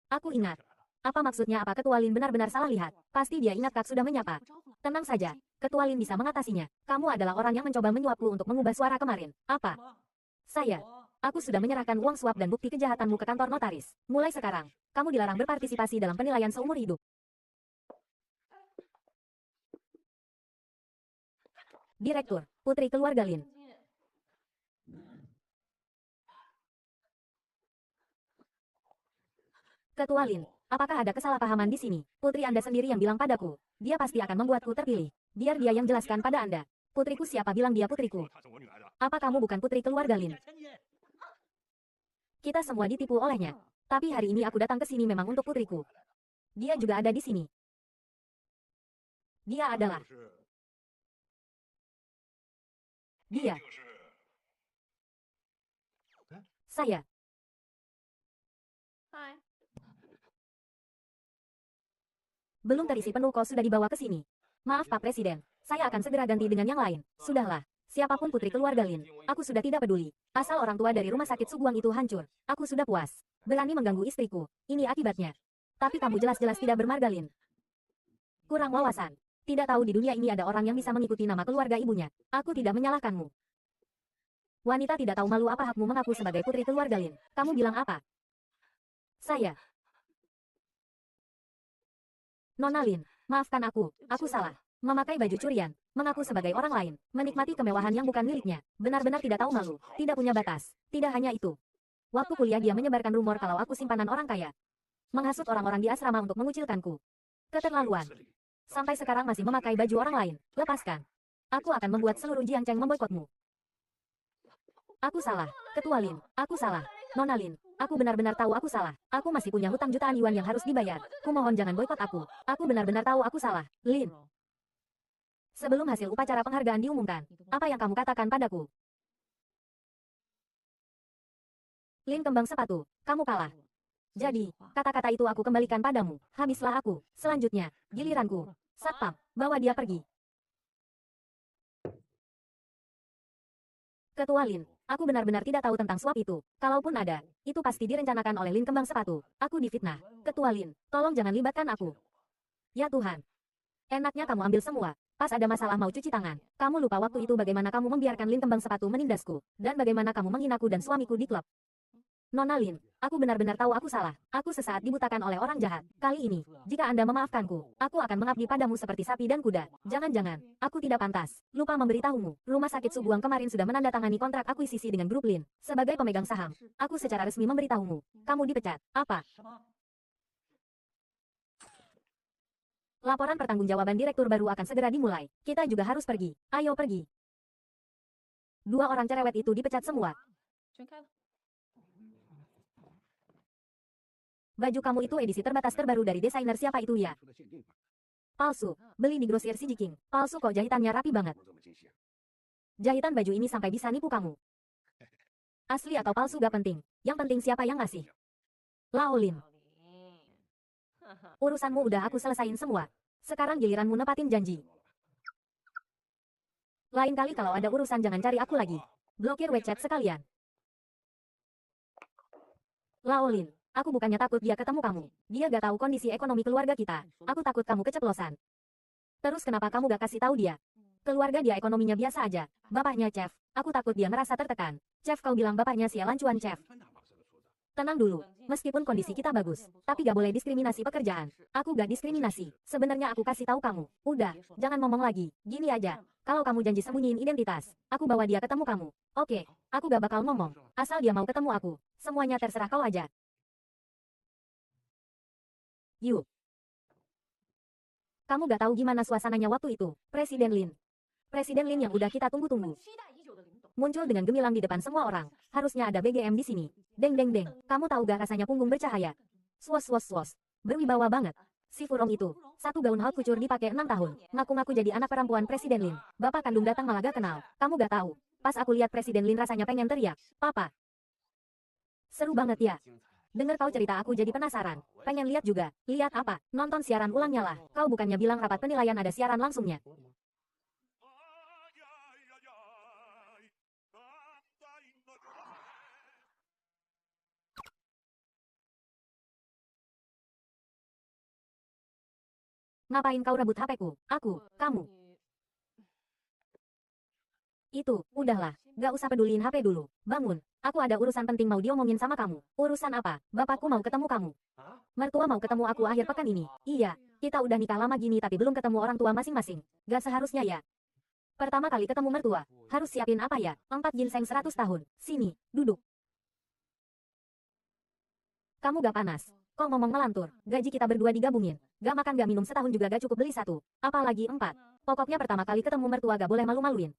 Aku ingat. Apa maksudnya apa Ketua Lin benar-benar salah lihat? Pasti dia ingat Kak sudah menyapa. Tenang saja, Ketua Lin bisa mengatasinya. Kamu adalah orang yang mencoba menyuapku untuk mengubah suara kemarin. Apa? Saya. Aku sudah menyerahkan uang suap dan bukti kejahatanmu ke kantor notaris. Mulai sekarang, kamu dilarang berpartisipasi dalam penilaian seumur hidup. Direktur, Putri Keluarga Lin. Ketua Lin, apakah ada kesalahpahaman di sini? Putri Anda sendiri yang bilang padaku. Dia pasti akan membuatku terpilih. Biar dia yang jelaskan pada Anda. Putriku siapa bilang dia putriku? Apa kamu bukan putri keluarga Lin? Kita semua ditipu olehnya. Tapi hari ini aku datang ke sini memang untuk putriku. Dia juga ada di sini. Dia adalah. Dia. Saya. Belum terisi penuh kau sudah dibawa ke sini. Maaf Pak Presiden, saya akan segera ganti dengan yang lain. Sudahlah. Siapapun putri keluarga Lin, aku sudah tidak peduli. Asal orang tua dari rumah sakit Suguang itu hancur, aku sudah puas. Berani mengganggu istriku, ini akibatnya. Tapi kamu jelas-jelas tidak bermarga Lin. Kurang wawasan. Tidak tahu di dunia ini ada orang yang bisa mengikuti nama keluarga ibunya. Aku tidak menyalahkanmu. Wanita tidak tahu malu apa hakmu mengaku sebagai putri keluarga Lin. Kamu bilang apa? Saya. Nona Lin, maafkan aku salah. Memakai baju curian, mengaku sebagai orang lain, menikmati kemewahan yang bukan miliknya, benar-benar tidak tahu malu, tidak punya batas. Tidak hanya itu. Waktu kuliah dia menyebarkan rumor kalau aku simpanan orang kaya. Menghasut orang-orang di asrama untuk mengucilkanku. Keterlaluan. Sampai sekarang masih memakai baju orang lain. Lepaskan. Aku akan membuat seluruh Jiangcheng memboikotmu. Aku salah. Ketua Lin, aku salah. Nona Lin, aku benar-benar tahu aku salah. Aku masih punya hutang jutaan yuan yang harus dibayar. Kumohon jangan boikot aku. Aku benar-benar tahu aku salah. Lin. Sebelum hasil upacara penghargaan diumumkan, apa yang kamu katakan padaku? Lin kembang sepatu, kamu kalah. Jadi, kata-kata itu aku kembalikan padamu. Habislah aku. Selanjutnya, giliranku. Satpam, bawa dia pergi. Ketua Lin, Aku benar-benar tidak tahu tentang suap itu. Kalaupun ada, itu pasti direncanakan oleh Lin Kembang Sepatu. Aku difitnah. Ketua Lin, tolong jangan libatkan aku. Ya Tuhan. Enaknya kamu ambil semua. Pas ada masalah mau cuci tangan. Kamu lupa waktu itu bagaimana kamu membiarkan Lin Kembang Sepatu menindasku. Dan bagaimana kamu menghinaku dan suamiku di klub. Nona Lin, aku benar-benar tahu aku salah. Aku sesaat dibutakan oleh orang jahat. Kali ini, jika Anda memaafkanku, aku akan mengabdi padamu seperti sapi dan kuda. Jangan-jangan, aku tidak pantas. Lupa memberitahumu, Rumah Sakit Subuang kemarin sudah menandatangani kontrak akuisisi dengan grup Lin. Sebagai pemegang saham, aku secara resmi memberitahumu. Kamu dipecat. Apa? Laporan pertanggungjawaban direktur baru akan segera dimulai. Kita juga harus pergi. Ayo pergi. Dua orang cerewet itu dipecat semua. Baju kamu itu edisi terbatas terbaru dari desainer siapa itu ya? Palsu. Beli di grosir si Jiking. Palsu kok, jahitannya rapi banget. Jahitan baju ini sampai bisa nipu kamu. Asli atau palsu gak penting. Yang penting siapa yang ngasih. Laolin. Urusanmu udah aku selesain semua. Sekarang giliranmu nepatin janji. Lain kali kalau ada urusan jangan cari aku lagi. Blokir WeChat sekalian. Laolin. Aku bukannya takut dia ketemu kamu. Dia gak tahu kondisi ekonomi keluarga kita. Aku takut kamu keceplosan. Terus kenapa kamu gak kasih tahu dia? Keluarga dia ekonominya biasa aja. Bapaknya chef. Aku takut dia merasa tertekan. Chef, kau bilang bapaknya sialan cuan chef. Tenang dulu. Meskipun kondisi kita bagus, tapi gak boleh diskriminasi pekerjaan. Aku gak diskriminasi. Sebenarnya aku kasih tahu kamu. Udah, jangan ngomong lagi. Gini aja. Kalau kamu janji sembunyiin identitas, aku bawa dia ketemu kamu. Oke, aku gak bakal ngomong. Asal dia mau ketemu aku. Semuanya terserah kau aja. Yuk. Kamu gak tahu gimana suasananya waktu itu, Presiden Lin. Presiden Lin yang udah kita tunggu-tunggu. Muncul dengan gemilang di depan semua orang. Harusnya ada BGM di sini. Deng deng deng. Kamu tahu gak rasanya punggung bercahaya? Swos swos swos. Berwibawa banget. Si Furong itu, satu gaun haute couture dipakai 6 tahun. Ngaku-ngaku jadi anak perempuan Presiden Lin. Bapak kandung datang malah gak kenal. Kamu gak tahu. Pas aku lihat Presiden Lin rasanya pengen teriak. Papa. Seru banget ya. Dengar kau cerita aku jadi penasaran. Pengen lihat juga. Lihat apa? Nonton siaran ulangnya lah. Kau bukannya bilang rapat penilaian ada siaran langsungnya. Ngapain kau rebut HP-ku? Aku, kamu. Itu, udahlah. Gak usah peduliin HP dulu. Bangun. Aku ada urusan penting mau diomongin sama kamu. Urusan apa? Bapakku mau ketemu kamu. Mertua mau ketemu aku akhir pekan ini. Iya, kita udah nikah lama gini tapi belum ketemu orang tua masing-masing. Gak seharusnya ya. Pertama kali ketemu mertua. Harus siapin apa ya? 4 ginseng 100 tahun. Sini, duduk. Kamu gak panas? Kok ngomong ngelantur? Gaji kita berdua digabungin. Gak makan gak minum setahun juga gak cukup beli satu. Apalagi 4. Pokoknya pertama kali ketemu mertua gak boleh malu-maluin.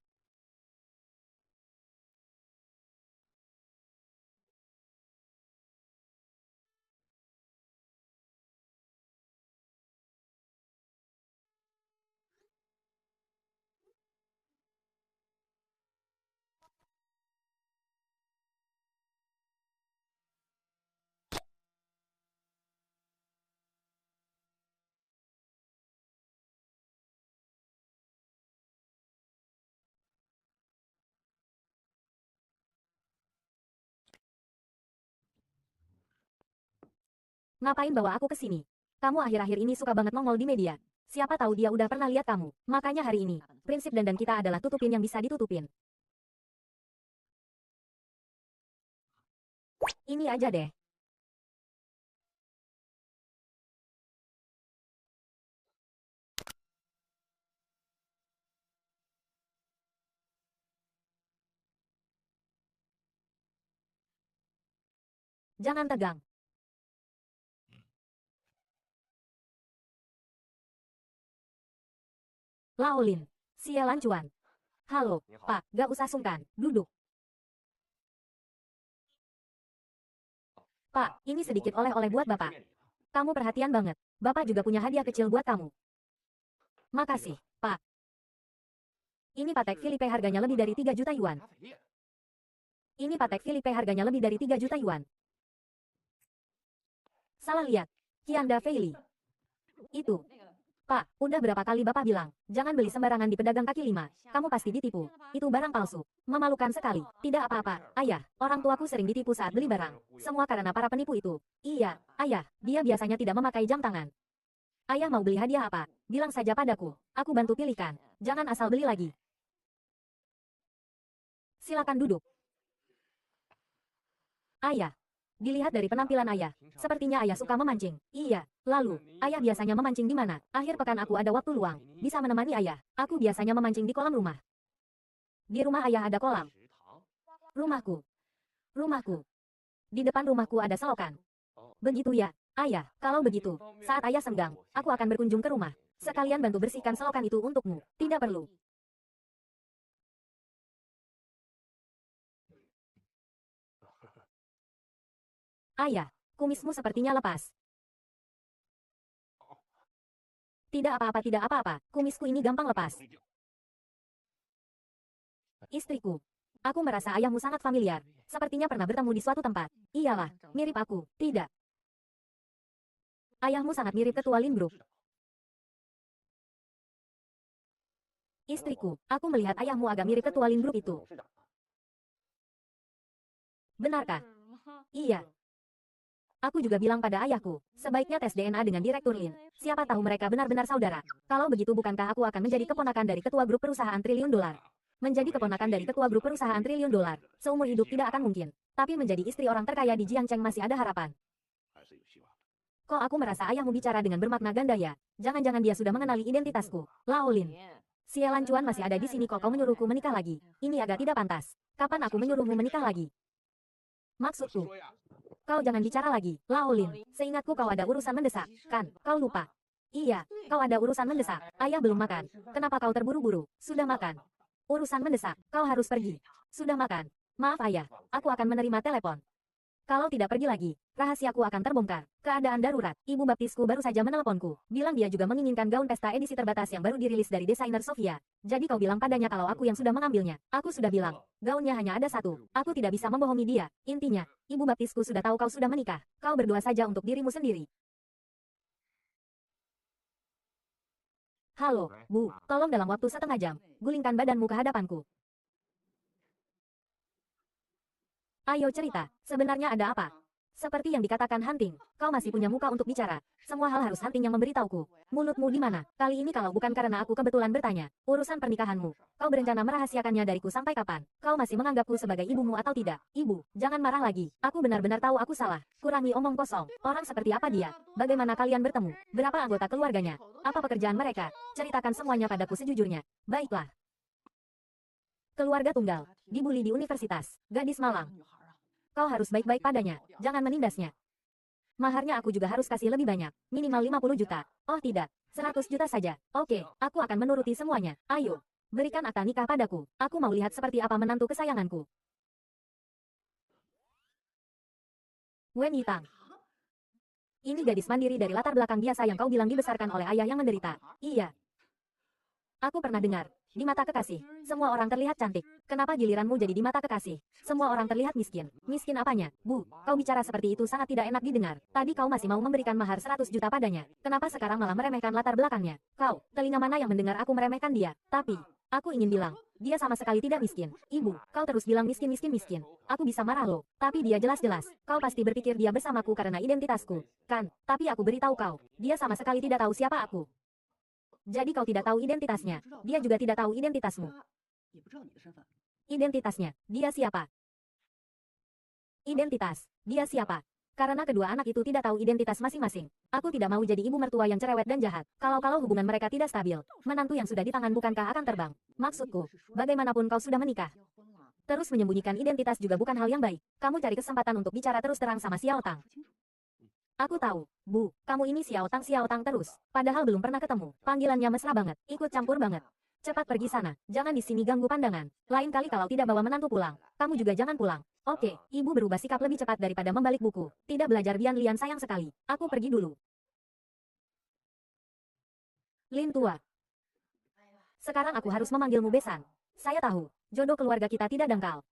Ngapain bawa aku ke sini? Kamu akhir-akhir ini suka banget nongol di media. Siapa tahu dia udah pernah lihat kamu. Makanya hari ini, prinsip dandan kita adalah tutupin yang bisa ditutupin. Ini aja deh. Jangan tegang. Laolin. Sialan cuan. Halo, Pak, gak usah sungkan. Duduk. Pak, ini sedikit oleh-oleh buat Bapak. Kamu perhatian banget. Bapak juga punya hadiah kecil buat kamu. Makasih, Pak. Ini Patek Philippe harganya lebih dari 3 juta yuan. Ini Patek Philippe harganya lebih dari 3 juta yuan. Salah lihat. Kianda Feili. Itu. Pak, udah berapa kali Bapak bilang, jangan beli sembarangan di pedagang kaki lima. Kamu pasti ditipu. Itu barang palsu. Memalukan sekali. Tidak apa-apa, ayah. Orang tuaku sering ditipu saat beli barang. Semua karena para penipu itu. Iya, ayah. Dia biasanya tidak memakai jam tangan. Ayah mau beli hadiah apa? Bilang saja padaku. Aku bantu pilihkan. Jangan asal beli lagi. Silakan duduk. Ayah. Dilihat dari penampilan ayah, sepertinya ayah suka memancing. Iya, lalu, ayah biasanya memancing di mana? Akhir pekan aku ada waktu luang, bisa menemani ayah. Aku biasanya memancing di kolam rumah. Di rumah ayah ada kolam. Rumahku. Rumahku. Di depan rumahku ada selokan. Begitu ya, ayah. Kalau begitu, saat ayah senggang, aku akan berkunjung ke rumah. Sekalian bantu bersihkan selokan itu untukmu. Tidak perlu. Ayah, kumismu sepertinya lepas. Tidak apa-apa, tidak apa-apa. Kumisku ini gampang lepas. Istriku. Aku merasa ayahmu sangat familiar. Sepertinya pernah bertemu di suatu tempat. Iyalah, mirip aku. Tidak. Ayahmu sangat mirip ketua Lin Group. Istriku, aku melihat ayahmu agak mirip ketua Lin Group itu. Benarkah? Iya. Aku juga bilang pada ayahku, sebaiknya tes DNA dengan Direktur Lin. Siapa tahu mereka benar-benar saudara. Kalau begitu bukankah aku akan menjadi keponakan dari ketua grup perusahaan triliun dolar? Menjadi keponakan dari ketua grup perusahaan triliun dolar, seumur hidup tidak akan mungkin. Tapi menjadi istri orang terkaya di Jiangcheng masih ada harapan. Kok aku merasa ayahmu bicara dengan bermakna ganda ya? Jangan-jangan dia sudah mengenali identitasku. Lao Lin. Sialan Cuan masih ada di sini kok kau menyuruhku menikah lagi. Ini agak tidak pantas. Kapan aku menyuruhmu menikah lagi? Maksudku, kau jangan bicara lagi, Lao Lin. Seingatku kau ada urusan mendesak, kan? Kau lupa. Iya, kau ada urusan mendesak. Ayah belum makan. Kenapa kau terburu-buru? Sudah makan. Urusan mendesak, kau harus pergi. Sudah makan. Maaf ayah, aku akan menerima telepon. Kalau tidak pergi lagi, rahasiaku akan terbongkar. Keadaan darurat, ibu baptisku baru saja meneleponku. Bilang dia juga menginginkan gaun pesta edisi terbatas yang baru dirilis dari desainer Sofia. Jadi kau bilang padanya kalau aku yang sudah mengambilnya. Aku sudah bilang, gaunnya hanya ada satu. Aku tidak bisa membohongi dia. Intinya, ibu baptisku sudah tahu kau sudah menikah. Kau berdoa saja untuk dirimu sendiri. Halo, Bu. Tolong dalam waktu setengah jam, gulingkan badanmu ke hadapanku. Ayo cerita, sebenarnya ada apa? Seperti yang dikatakan Hunting, kau masih punya muka untuk bicara. Semua hal harus Hunting yang memberitahuku. Mulutmu di mana? Kali ini kalau bukan karena aku kebetulan bertanya. Urusan pernikahanmu. Kau berencana merahasiakannya dariku sampai kapan? Kau masih menganggapku sebagai ibumu atau tidak? Ibu, jangan marah lagi. Aku benar-benar tahu aku salah. Kurangi omong kosong. Orang seperti apa dia? Bagaimana kalian bertemu? Berapa anggota keluarganya? Apa pekerjaan mereka? Ceritakan semuanya padaku sejujurnya. Baiklah. Keluarga tunggal. Dibully di universitas. Gadis malang. Kau harus baik-baik padanya, jangan menindasnya. Maharnya aku juga harus kasih lebih banyak, minimal 50 juta. Oh tidak, 100 juta saja. Oke, aku akan menuruti semuanya. Ayo, berikan akta nikah padaku. Aku mau lihat seperti apa menantu kesayanganku. Wen Yitang. Ini gadis mandiri dari latar belakang biasa yang kau bilang dibesarkan oleh ayah yang menderita. Iya. Aku pernah dengar, di mata kekasih, semua orang terlihat cantik. Kenapa giliranmu jadi di mata kekasih? Semua orang terlihat miskin. Miskin apanya? Bu, kau bicara seperti itu sangat tidak enak didengar. Tadi kau masih mau memberikan mahar 100 juta padanya. Kenapa sekarang malah meremehkan latar belakangnya? Kau, telinga mana yang mendengar aku meremehkan dia? Tapi, aku ingin bilang, dia sama sekali tidak miskin. Ibu, kau terus bilang miskin miskin miskin. Aku bisa marah loh. Tapi dia jelas-jelas. Kau pasti berpikir dia bersamaku karena identitasku. Kan? Tapi aku beritahu kau, dia sama sekali tidak tahu siapa aku. Jadi kau tidak tahu identitasnya. Dia juga tidak tahu identitasmu. Identitasnya, dia siapa? Identitas, dia siapa? Karena kedua anak itu tidak tahu identitas masing-masing. Aku tidak mau jadi ibu mertua yang cerewet dan jahat. Kalau-kalau hubungan mereka tidak stabil, menantu yang sudah di tangan bukankah akan terbang? Maksudku, bagaimanapun kau sudah menikah. Terus menyembunyikan identitas juga bukan hal yang baik. Kamu cari kesempatan untuk bicara terus terang sama Xiao Tang. Aku tahu, Bu, kamu ini Xiao Tang terus. Padahal belum pernah ketemu. Panggilannya mesra banget, ikut campur banget. Cepat pergi sana, jangan di sini ganggu pandangan. Lain kali kalau tidak bawa menantu pulang, kamu juga jangan pulang. Oke, ibu berubah sikap lebih cepat daripada membalik buku. Tidak belajar Bian Lian sayang sekali. Aku pergi dulu. Lin tua. Sekarang aku harus memanggilmu besan. Saya tahu, jodoh keluarga kita tidak dangkal.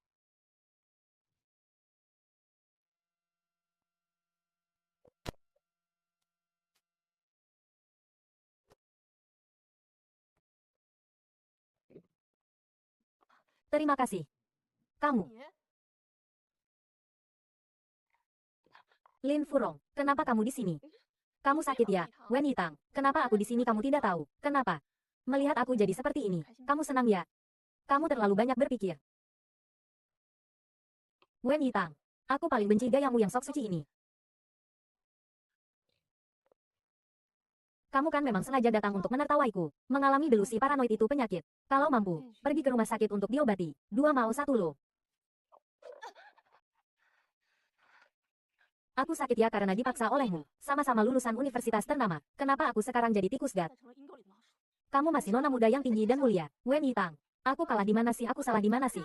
Terima kasih. Kamu. Lin Furong, kenapa kamu di sini? Kamu sakit ya, Wen Yitang? Kenapa aku di sini kamu tidak tahu? Kenapa? Melihat aku jadi seperti ini, kamu senang ya? Kamu terlalu banyak berpikir. Wen Yitang, aku paling benci gayamu yang sok suci ini. Kamu kan memang sengaja datang untuk menertawaiku. Mengalami delusi paranoid itu penyakit. Kalau mampu, pergi ke rumah sakit untuk diobati. 2 mau 1 lo. Aku sakit ya karena dipaksa olehmu. Sama-sama lulusan universitas ternama. Kenapa aku sekarang jadi tikus gat? Kamu masih nona muda yang tinggi dan mulia. Wen Yitang. Aku kalah di mana sih? Aku salah di mana sih?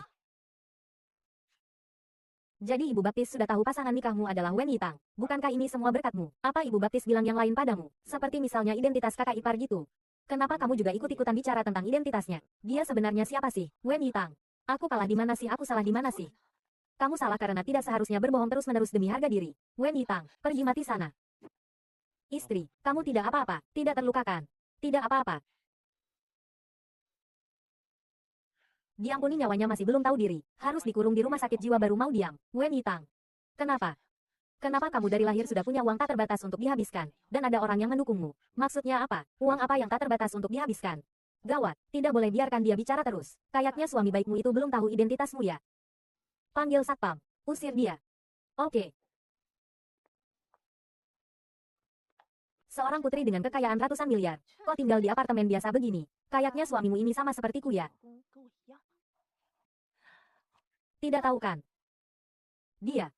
Jadi Ibu Baptis sudah tahu pasangan nikahmu adalah Wen Yitang. Bukankah ini semua berkatmu? Apa Ibu Baptis bilang yang lain padamu? Seperti misalnya identitas kakak ipar gitu. Kenapa kamu juga ikut-ikutan bicara tentang identitasnya? Dia sebenarnya siapa sih? Wen Yitang. Aku kalah di mana sih? Aku salah di mana sih? Kamu salah karena tidak seharusnya berbohong terus-menerus demi harga diri. Wen Yitang, pergi mati sana. Istri, kamu tidak apa-apa, tidak terlukakan. Tidak apa-apa. Diampuni nyawanya masih belum tahu diri. Harus dikurung di rumah sakit jiwa baru mau diam. Wen Yitang. Kenapa? Kenapa kamu dari lahir sudah punya uang tak terbatas untuk dihabiskan? Dan ada orang yang mendukungmu. Maksudnya apa? Uang apa yang tak terbatas untuk dihabiskan? Gawat, tidak boleh biarkan dia bicara terus. Kayaknya suami baikmu itu belum tahu identitasmu ya. Panggil satpam. Usir dia. Oke. Seorang putri dengan kekayaan ratusan miliar. Kok tinggal di apartemen biasa begini? Kayaknya suamimu ini sama sepertiku ya. Tidak tahu kan? Dia.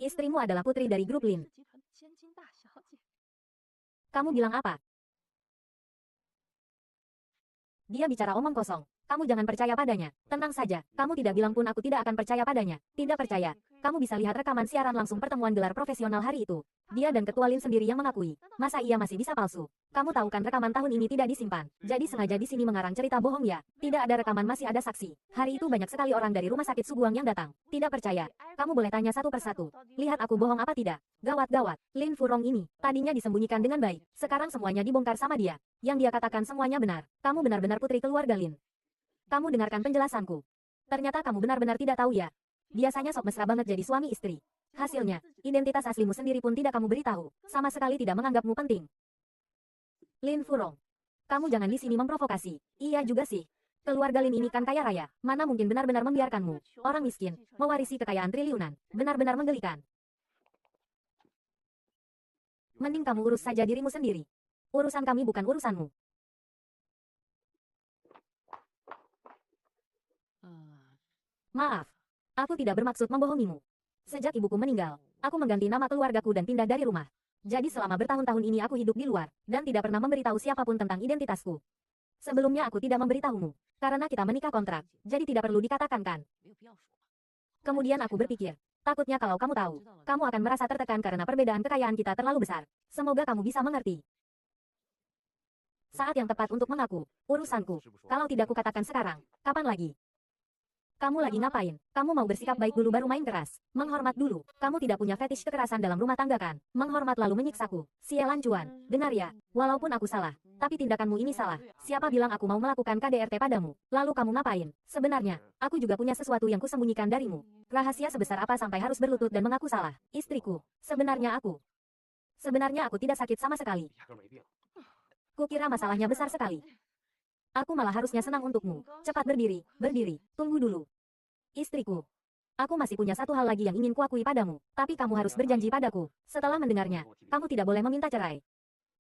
Istrimu adalah putri dari grup Lin. Kamu bilang apa? Dia bicara omong kosong. Kamu jangan percaya padanya. Tenang saja. Kamu tidak bilang pun aku tidak akan percaya padanya. Tidak percaya. Kamu bisa lihat rekaman siaran langsung pertemuan gelar profesional hari itu. Dia dan Ketua Lin sendiri yang mengakui. Masa ia masih bisa palsu? Kamu tahu kan rekaman tahun ini tidak disimpan. Jadi sengaja di sini mengarang cerita bohong ya. Tidak ada rekaman, masih ada saksi. Hari itu banyak sekali orang dari rumah sakit Suguang yang datang. Tidak percaya? Kamu boleh tanya satu persatu. Lihat aku bohong apa tidak? Gawat-gawat. Lin Furong ini tadinya disembunyikan dengan baik. Sekarang semuanya dibongkar sama dia. Yang dia katakan semuanya benar. Kamu benar-benar putri keluarga Lin. Kamu dengarkan penjelasanku. Ternyata kamu benar-benar tidak tahu ya. Biasanya sok mesra banget jadi suami istri. Hasilnya, identitas aslimu sendiri pun tidak kamu beritahu. Sama sekali tidak menganggapmu penting. Lin Furong. Kamu jangan di sini memprovokasi. Iya juga sih. Keluarga Lin ini kan kaya raya. Mana mungkin benar-benar membiarkanmu, orang miskin, mewarisi kekayaan triliunan. Benar-benar menggelikan. Mending kamu urus saja dirimu sendiri. Urusan kami bukan urusanmu. Maaf. Aku tidak bermaksud membohongimu. Sejak ibuku meninggal, aku mengganti nama keluargaku dan pindah dari rumah. Jadi selama bertahun-tahun ini aku hidup di luar, dan tidak pernah memberitahu siapapun tentang identitasku. Sebelumnya aku tidak memberitahumu, karena kita menikah kontrak, jadi tidak perlu dikatakan kan. Kemudian aku berpikir, takutnya kalau kamu tahu, kamu akan merasa tertekan karena perbedaan kekayaan kita terlalu besar. Semoga kamu bisa mengerti. Saat yang tepat untuk mengaku, urusanku. Kalau tidak kukatakan sekarang, kapan lagi? Kamu lagi ngapain? Kamu mau bersikap baik dulu baru main keras. Menghormat dulu. Kamu tidak punya fetish kekerasan dalam rumah tangga kan? Menghormat lalu menyiksaku. Sielan cuan. Dengar ya, walaupun aku salah, tapi tindakanmu ini salah. Siapa bilang aku mau melakukan KDRT padamu? Lalu kamu ngapain? Sebenarnya, aku juga punya sesuatu yang kusembunyikan darimu. Rahasia sebesar apa sampai harus berlutut dan mengaku salah? Istriku. Sebenarnya aku tidak sakit sama sekali. Kukira masalahnya besar sekali. Aku malah harusnya senang untukmu. Cepat berdiri, berdiri, tunggu dulu. Istriku. Aku masih punya satu hal lagi yang ingin kuakui padamu, tapi kamu harus berjanji padaku. Setelah mendengarnya, kamu tidak boleh meminta cerai.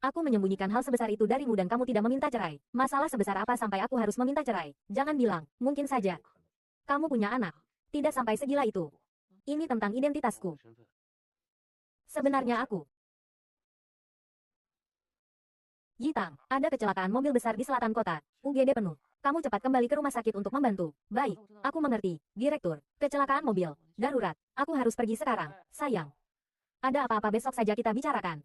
Aku menyembunyikan hal sebesar itu darimu dan kamu tidak meminta cerai. Masalah sebesar apa sampai aku harus meminta cerai? Jangan bilang, mungkin saja. Kamu punya anak. Tidak sampai segila itu. Ini tentang identitasku. Sebenarnya aku. Yitang, ada kecelakaan mobil besar di selatan kota. UGD penuh. Kamu cepat kembali ke rumah sakit untuk membantu. Baik, aku mengerti. Direktur, kecelakaan mobil. Darurat. Aku harus pergi sekarang. Sayang. Ada apa-apa besok saja kita bicarakan.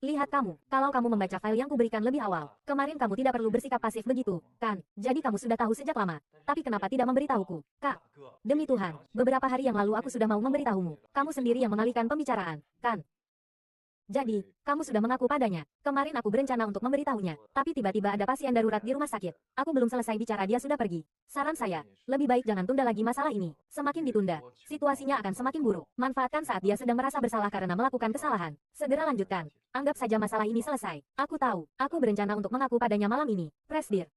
Lihat kamu, kalau kamu membaca file yang kuberikan lebih awal, kemarin kamu tidak perlu bersikap pasif begitu, kan? Jadi kamu sudah tahu sejak lama. Tapi kenapa tidak memberitahuku? Kak, demi Tuhan, beberapa hari yang lalu aku sudah mau memberitahumu. Kamu sendiri yang mengalihkan pembicaraan, kan? Jadi, kamu sudah mengaku padanya. Kemarin aku berencana untuk memberitahunya, tapi tiba-tiba ada pasien darurat di rumah sakit. Aku belum selesai bicara dia sudah pergi. Saran saya, lebih baik jangan tunda lagi masalah ini. Semakin ditunda, situasinya akan semakin buruk. Manfaatkan saat dia sedang merasa bersalah karena melakukan kesalahan. Segera lanjutkan. Anggap saja masalah ini selesai. Aku tahu, aku berencana untuk mengaku padanya malam ini. Presdir.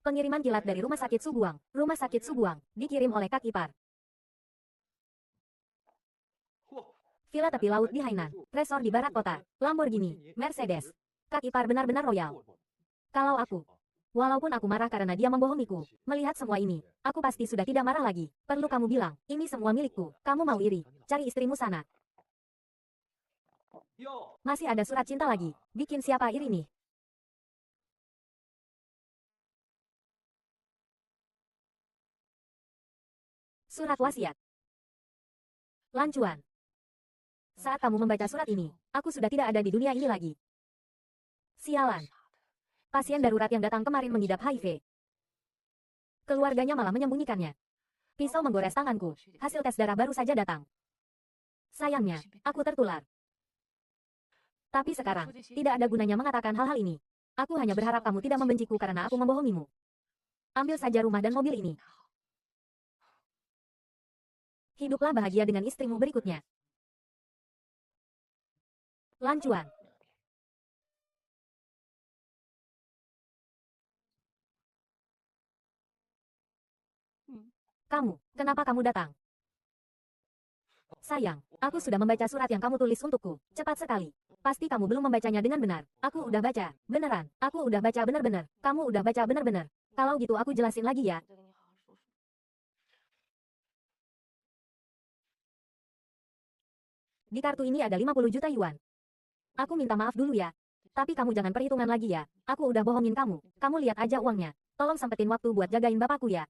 Pengiriman kilat dari Rumah Sakit Subuang. Rumah Sakit Subuang, dikirim oleh Kak Ipar. Villa tepi laut di Hainan, resor di barat kota, Lamborghini, Mercedes. Kak Ipar benar-benar royal. Kalau aku, walaupun aku marah karena dia membohongiku, melihat semua ini, aku pasti sudah tidak marah lagi. Perlu kamu bilang, ini semua milikku. Kamu mau iri? Cari istrimu sana. Masih ada surat cinta lagi. Bikin siapa iri nih? Surat wasiat. Lancuan. Saat kamu membaca surat ini, aku sudah tidak ada di dunia ini lagi. Sialan. Pasien darurat yang datang kemarin mengidap HIV. Keluarganya malah menyembunyikannya. Pisau menggores tanganku. Hasil tes darah baru saja datang. Sayangnya, aku tertular. Tapi sekarang, tidak ada gunanya mengatakan hal-hal ini. Aku hanya berharap kamu tidak membenciku karena aku membohongimu. Ambil saja rumah dan mobil ini. Hiduplah bahagia dengan istrimu berikutnya. Lancuan. Kamu, kenapa kamu datang? Sayang, aku sudah membaca surat yang kamu tulis untukku. Cepat sekali. Pasti kamu belum membacanya dengan benar. Aku udah baca. Beneran. Aku udah baca bener-bener. Kamu udah baca bener-bener. Kalau gitu aku jelasin lagi ya. Di kartu ini ada 50 juta yuan. Aku minta maaf dulu ya. Tapi kamu jangan perhitungan lagi ya. Aku udah bohongin kamu. Kamu lihat aja uangnya. Tolong sempetin waktu buat jagain bapakku ya.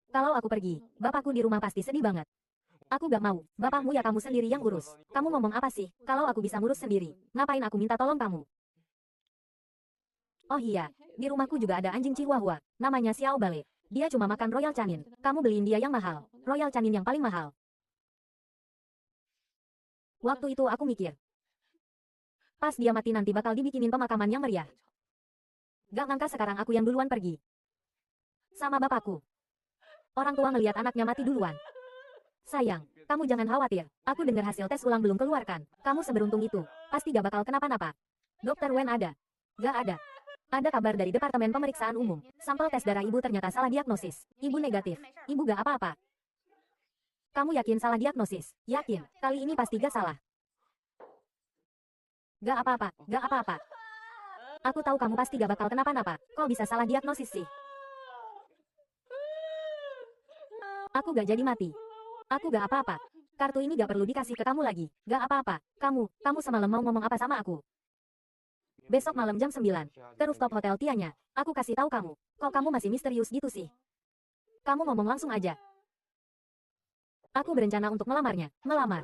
Kalau aku pergi, bapakku di rumah pasti sedih banget. Aku gak mau. Bapakmu ya kamu sendiri yang urus. Kamu ngomong apa sih? Kalau aku bisa ngurus sendiri, ngapain aku minta tolong kamu? Oh iya, di rumahku juga ada anjing Chihuahua. Namanya Xiao Bale. Dia cuma makan Royal Canin. Kamu beliin dia yang mahal. Royal Canin yang paling mahal. Waktu itu aku mikir, pas dia mati nanti bakal dibikinin pemakaman yang meriah. Gak ngangka sekarang aku yang duluan pergi. Sama bapakku. Orang tua ngelihat anaknya mati duluan. Sayang, kamu jangan khawatir. Aku dengar hasil tes ulang belum keluarkan. Kamu seberuntung itu. Pasti gak bakal kenapa-napa. Dokter Wen ada? Gak ada. Ada kabar dari Departemen Pemeriksaan Umum. Sampel tes darah ibu ternyata salah diagnosis. Ibu negatif. Ibu gak apa-apa. Kamu yakin salah diagnosis? Yakin. Kali ini pasti gak salah. Gak apa-apa. Gak apa-apa. Aku tahu kamu pasti gak bakal kenapa-napa. Kok bisa salah diagnosis sih? Aku gak jadi mati. Aku gak apa-apa. Kartu ini gak perlu dikasih ke kamu lagi. Gak apa-apa. Kamu semalam mau ngomong apa sama aku? Besok malam jam 9. Ke rooftop hotel Tianya. Aku kasih tahu kamu. Kok kamu masih misterius gitu sih? Kamu ngomong langsung aja. Aku berencana untuk melamarnya. Melamar.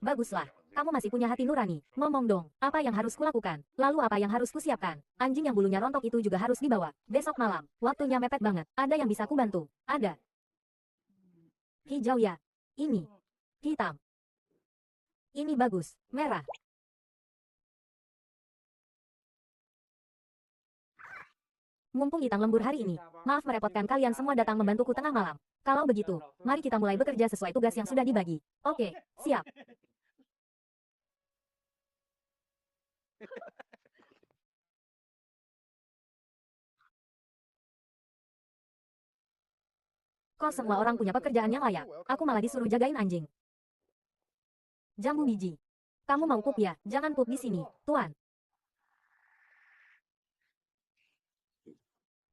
Baguslah. Kamu masih punya hati nurani. Ngomong dong. Apa yang harus kulakukan? Lalu apa yang harus kusiapkan? Anjing yang bulunya rontok itu juga harus dibawa. Besok malam. Waktunya mepet banget. Ada yang bisa kubantu? Ada. Hijau ya. Ini. Hitam. Ini bagus. Merah. Mumpung hitam lembur hari ini, maaf merepotkan kalian semua datang membantuku tengah malam. Kalau begitu, mari kita mulai bekerja sesuai tugas yang sudah dibagi. Oke, siap. Kok semua orang punya pekerjaan yang layak? Aku malah disuruh jagain anjing. Jambu biji. Kamu mau pup ya? Jangan pup di sini, Tuan.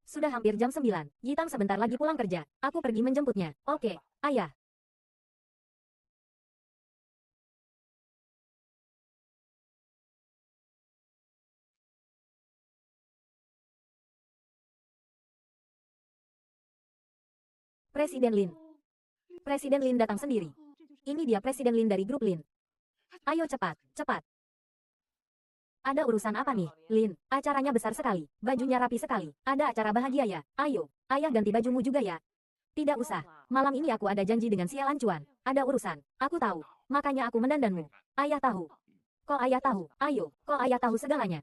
Sudah hampir jam 9. Gitang sebentar lagi pulang kerja. Aku pergi menjemputnya. Oke, ayah. Presiden Lin. Presiden Lin datang sendiri. Ini dia Presiden Lin dari grup Lin. Ayo cepat, cepat. Ada urusan apa nih, Lin? Acaranya besar sekali. Bajunya rapi sekali. Ada acara bahagia ya? Ayo, ayah ganti bajumu juga ya. Tidak usah. Malam ini aku ada janji dengan si Lancuan. Ada urusan. Aku tahu. Makanya aku mendandanmu. Ayah tahu. Kok ayah tahu? Ayo, kok ayah tahu segalanya?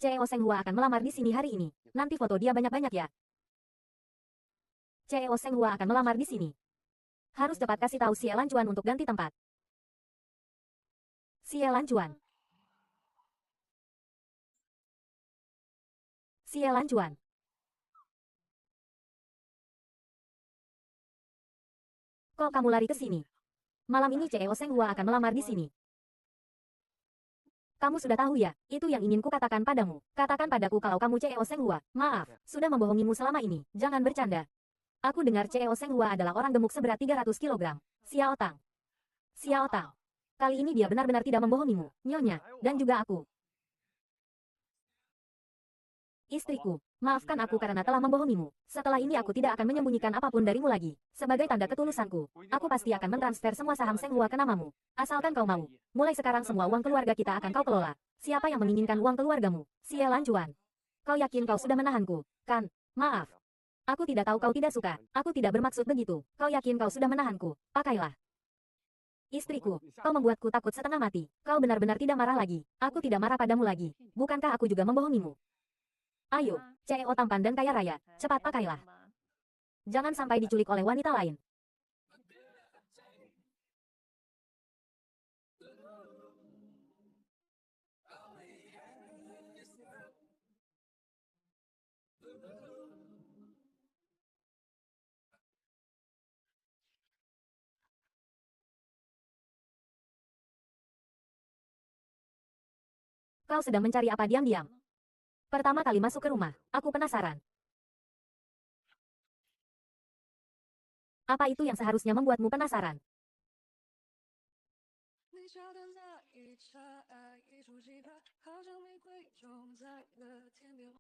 CEO Senghua akan melamar di sini hari ini. Nanti foto dia banyak-banyak ya. CEO Senghua akan melamar di sini. Harus cepat kasih tahu si Elan Cuan untuk ganti tempat. Si Elan Cuan. Si Elan Cuan. Kok kamu lari ke sini? Malam ini CEO Senghua akan melamar di sini. Kamu sudah tahu ya, itu yang ingin kukatakan padamu. Katakan padaku kalau kamu CEO Senghua. Maaf, sudah membohongimu selama ini. Jangan bercanda. Aku dengar CEO Senghua adalah orang gemuk seberat 300 kilogram. Xiao Tang. Xiao Tang. Kali ini dia benar-benar tidak membohongimu, Nyonya, dan juga aku. Istriku, maafkan aku karena telah membohongimu. Setelah ini aku tidak akan menyembunyikan apapun darimu lagi. Sebagai tanda ketulusanku, aku pasti akan mentransfer semua saham Senghua ke namamu. Asalkan kau mau. Mulai sekarang semua uang keluarga kita akan kau kelola. Siapa yang menginginkan uang keluargamu? Si Elan Cuan. Kau yakin kau sudah menahanku, kan? Maaf. Aku tidak tahu kau tidak suka. Aku tidak bermaksud begitu. Kau yakin kau sudah menahanku? Pakailah. Istriku, kau membuatku takut setengah mati. Kau benar-benar tidak marah lagi. Aku tidak marah padamu lagi. Bukankah aku juga membohongimu? Ayo, CEO tampan dan kaya raya, cepat pakailah. Jangan sampai diculik oleh wanita lain. Kau sedang mencari apa diam-diam? Pertama kali masuk ke rumah, aku penasaran. Apa itu yang seharusnya membuatmu penasaran?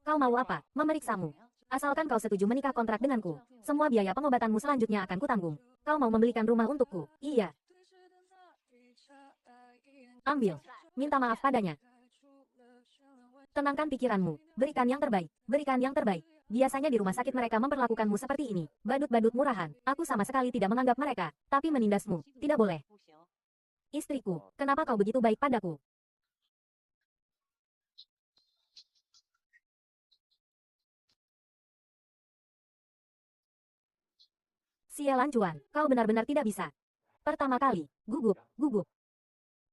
Kau mau apa? Memeriksamu. Asalkan kau setuju menikah kontrak denganku, semua biaya pengobatanmu selanjutnya akan kutanggung. Kau mau membelikan rumah untukku? Iya. Ambil. Minta maaf padanya. Tenangkan pikiranmu. Berikan yang terbaik. Berikan yang terbaik. Biasanya di rumah sakit mereka memperlakukanmu seperti ini. Badut-badut murahan. Aku sama sekali tidak menganggap mereka. Tapi menindasmu. Tidak boleh. Istriku, kenapa kau begitu baik padaku? Sielan Cuan, kau benar-benar tidak bisa. Pertama kali, gugup, gugup.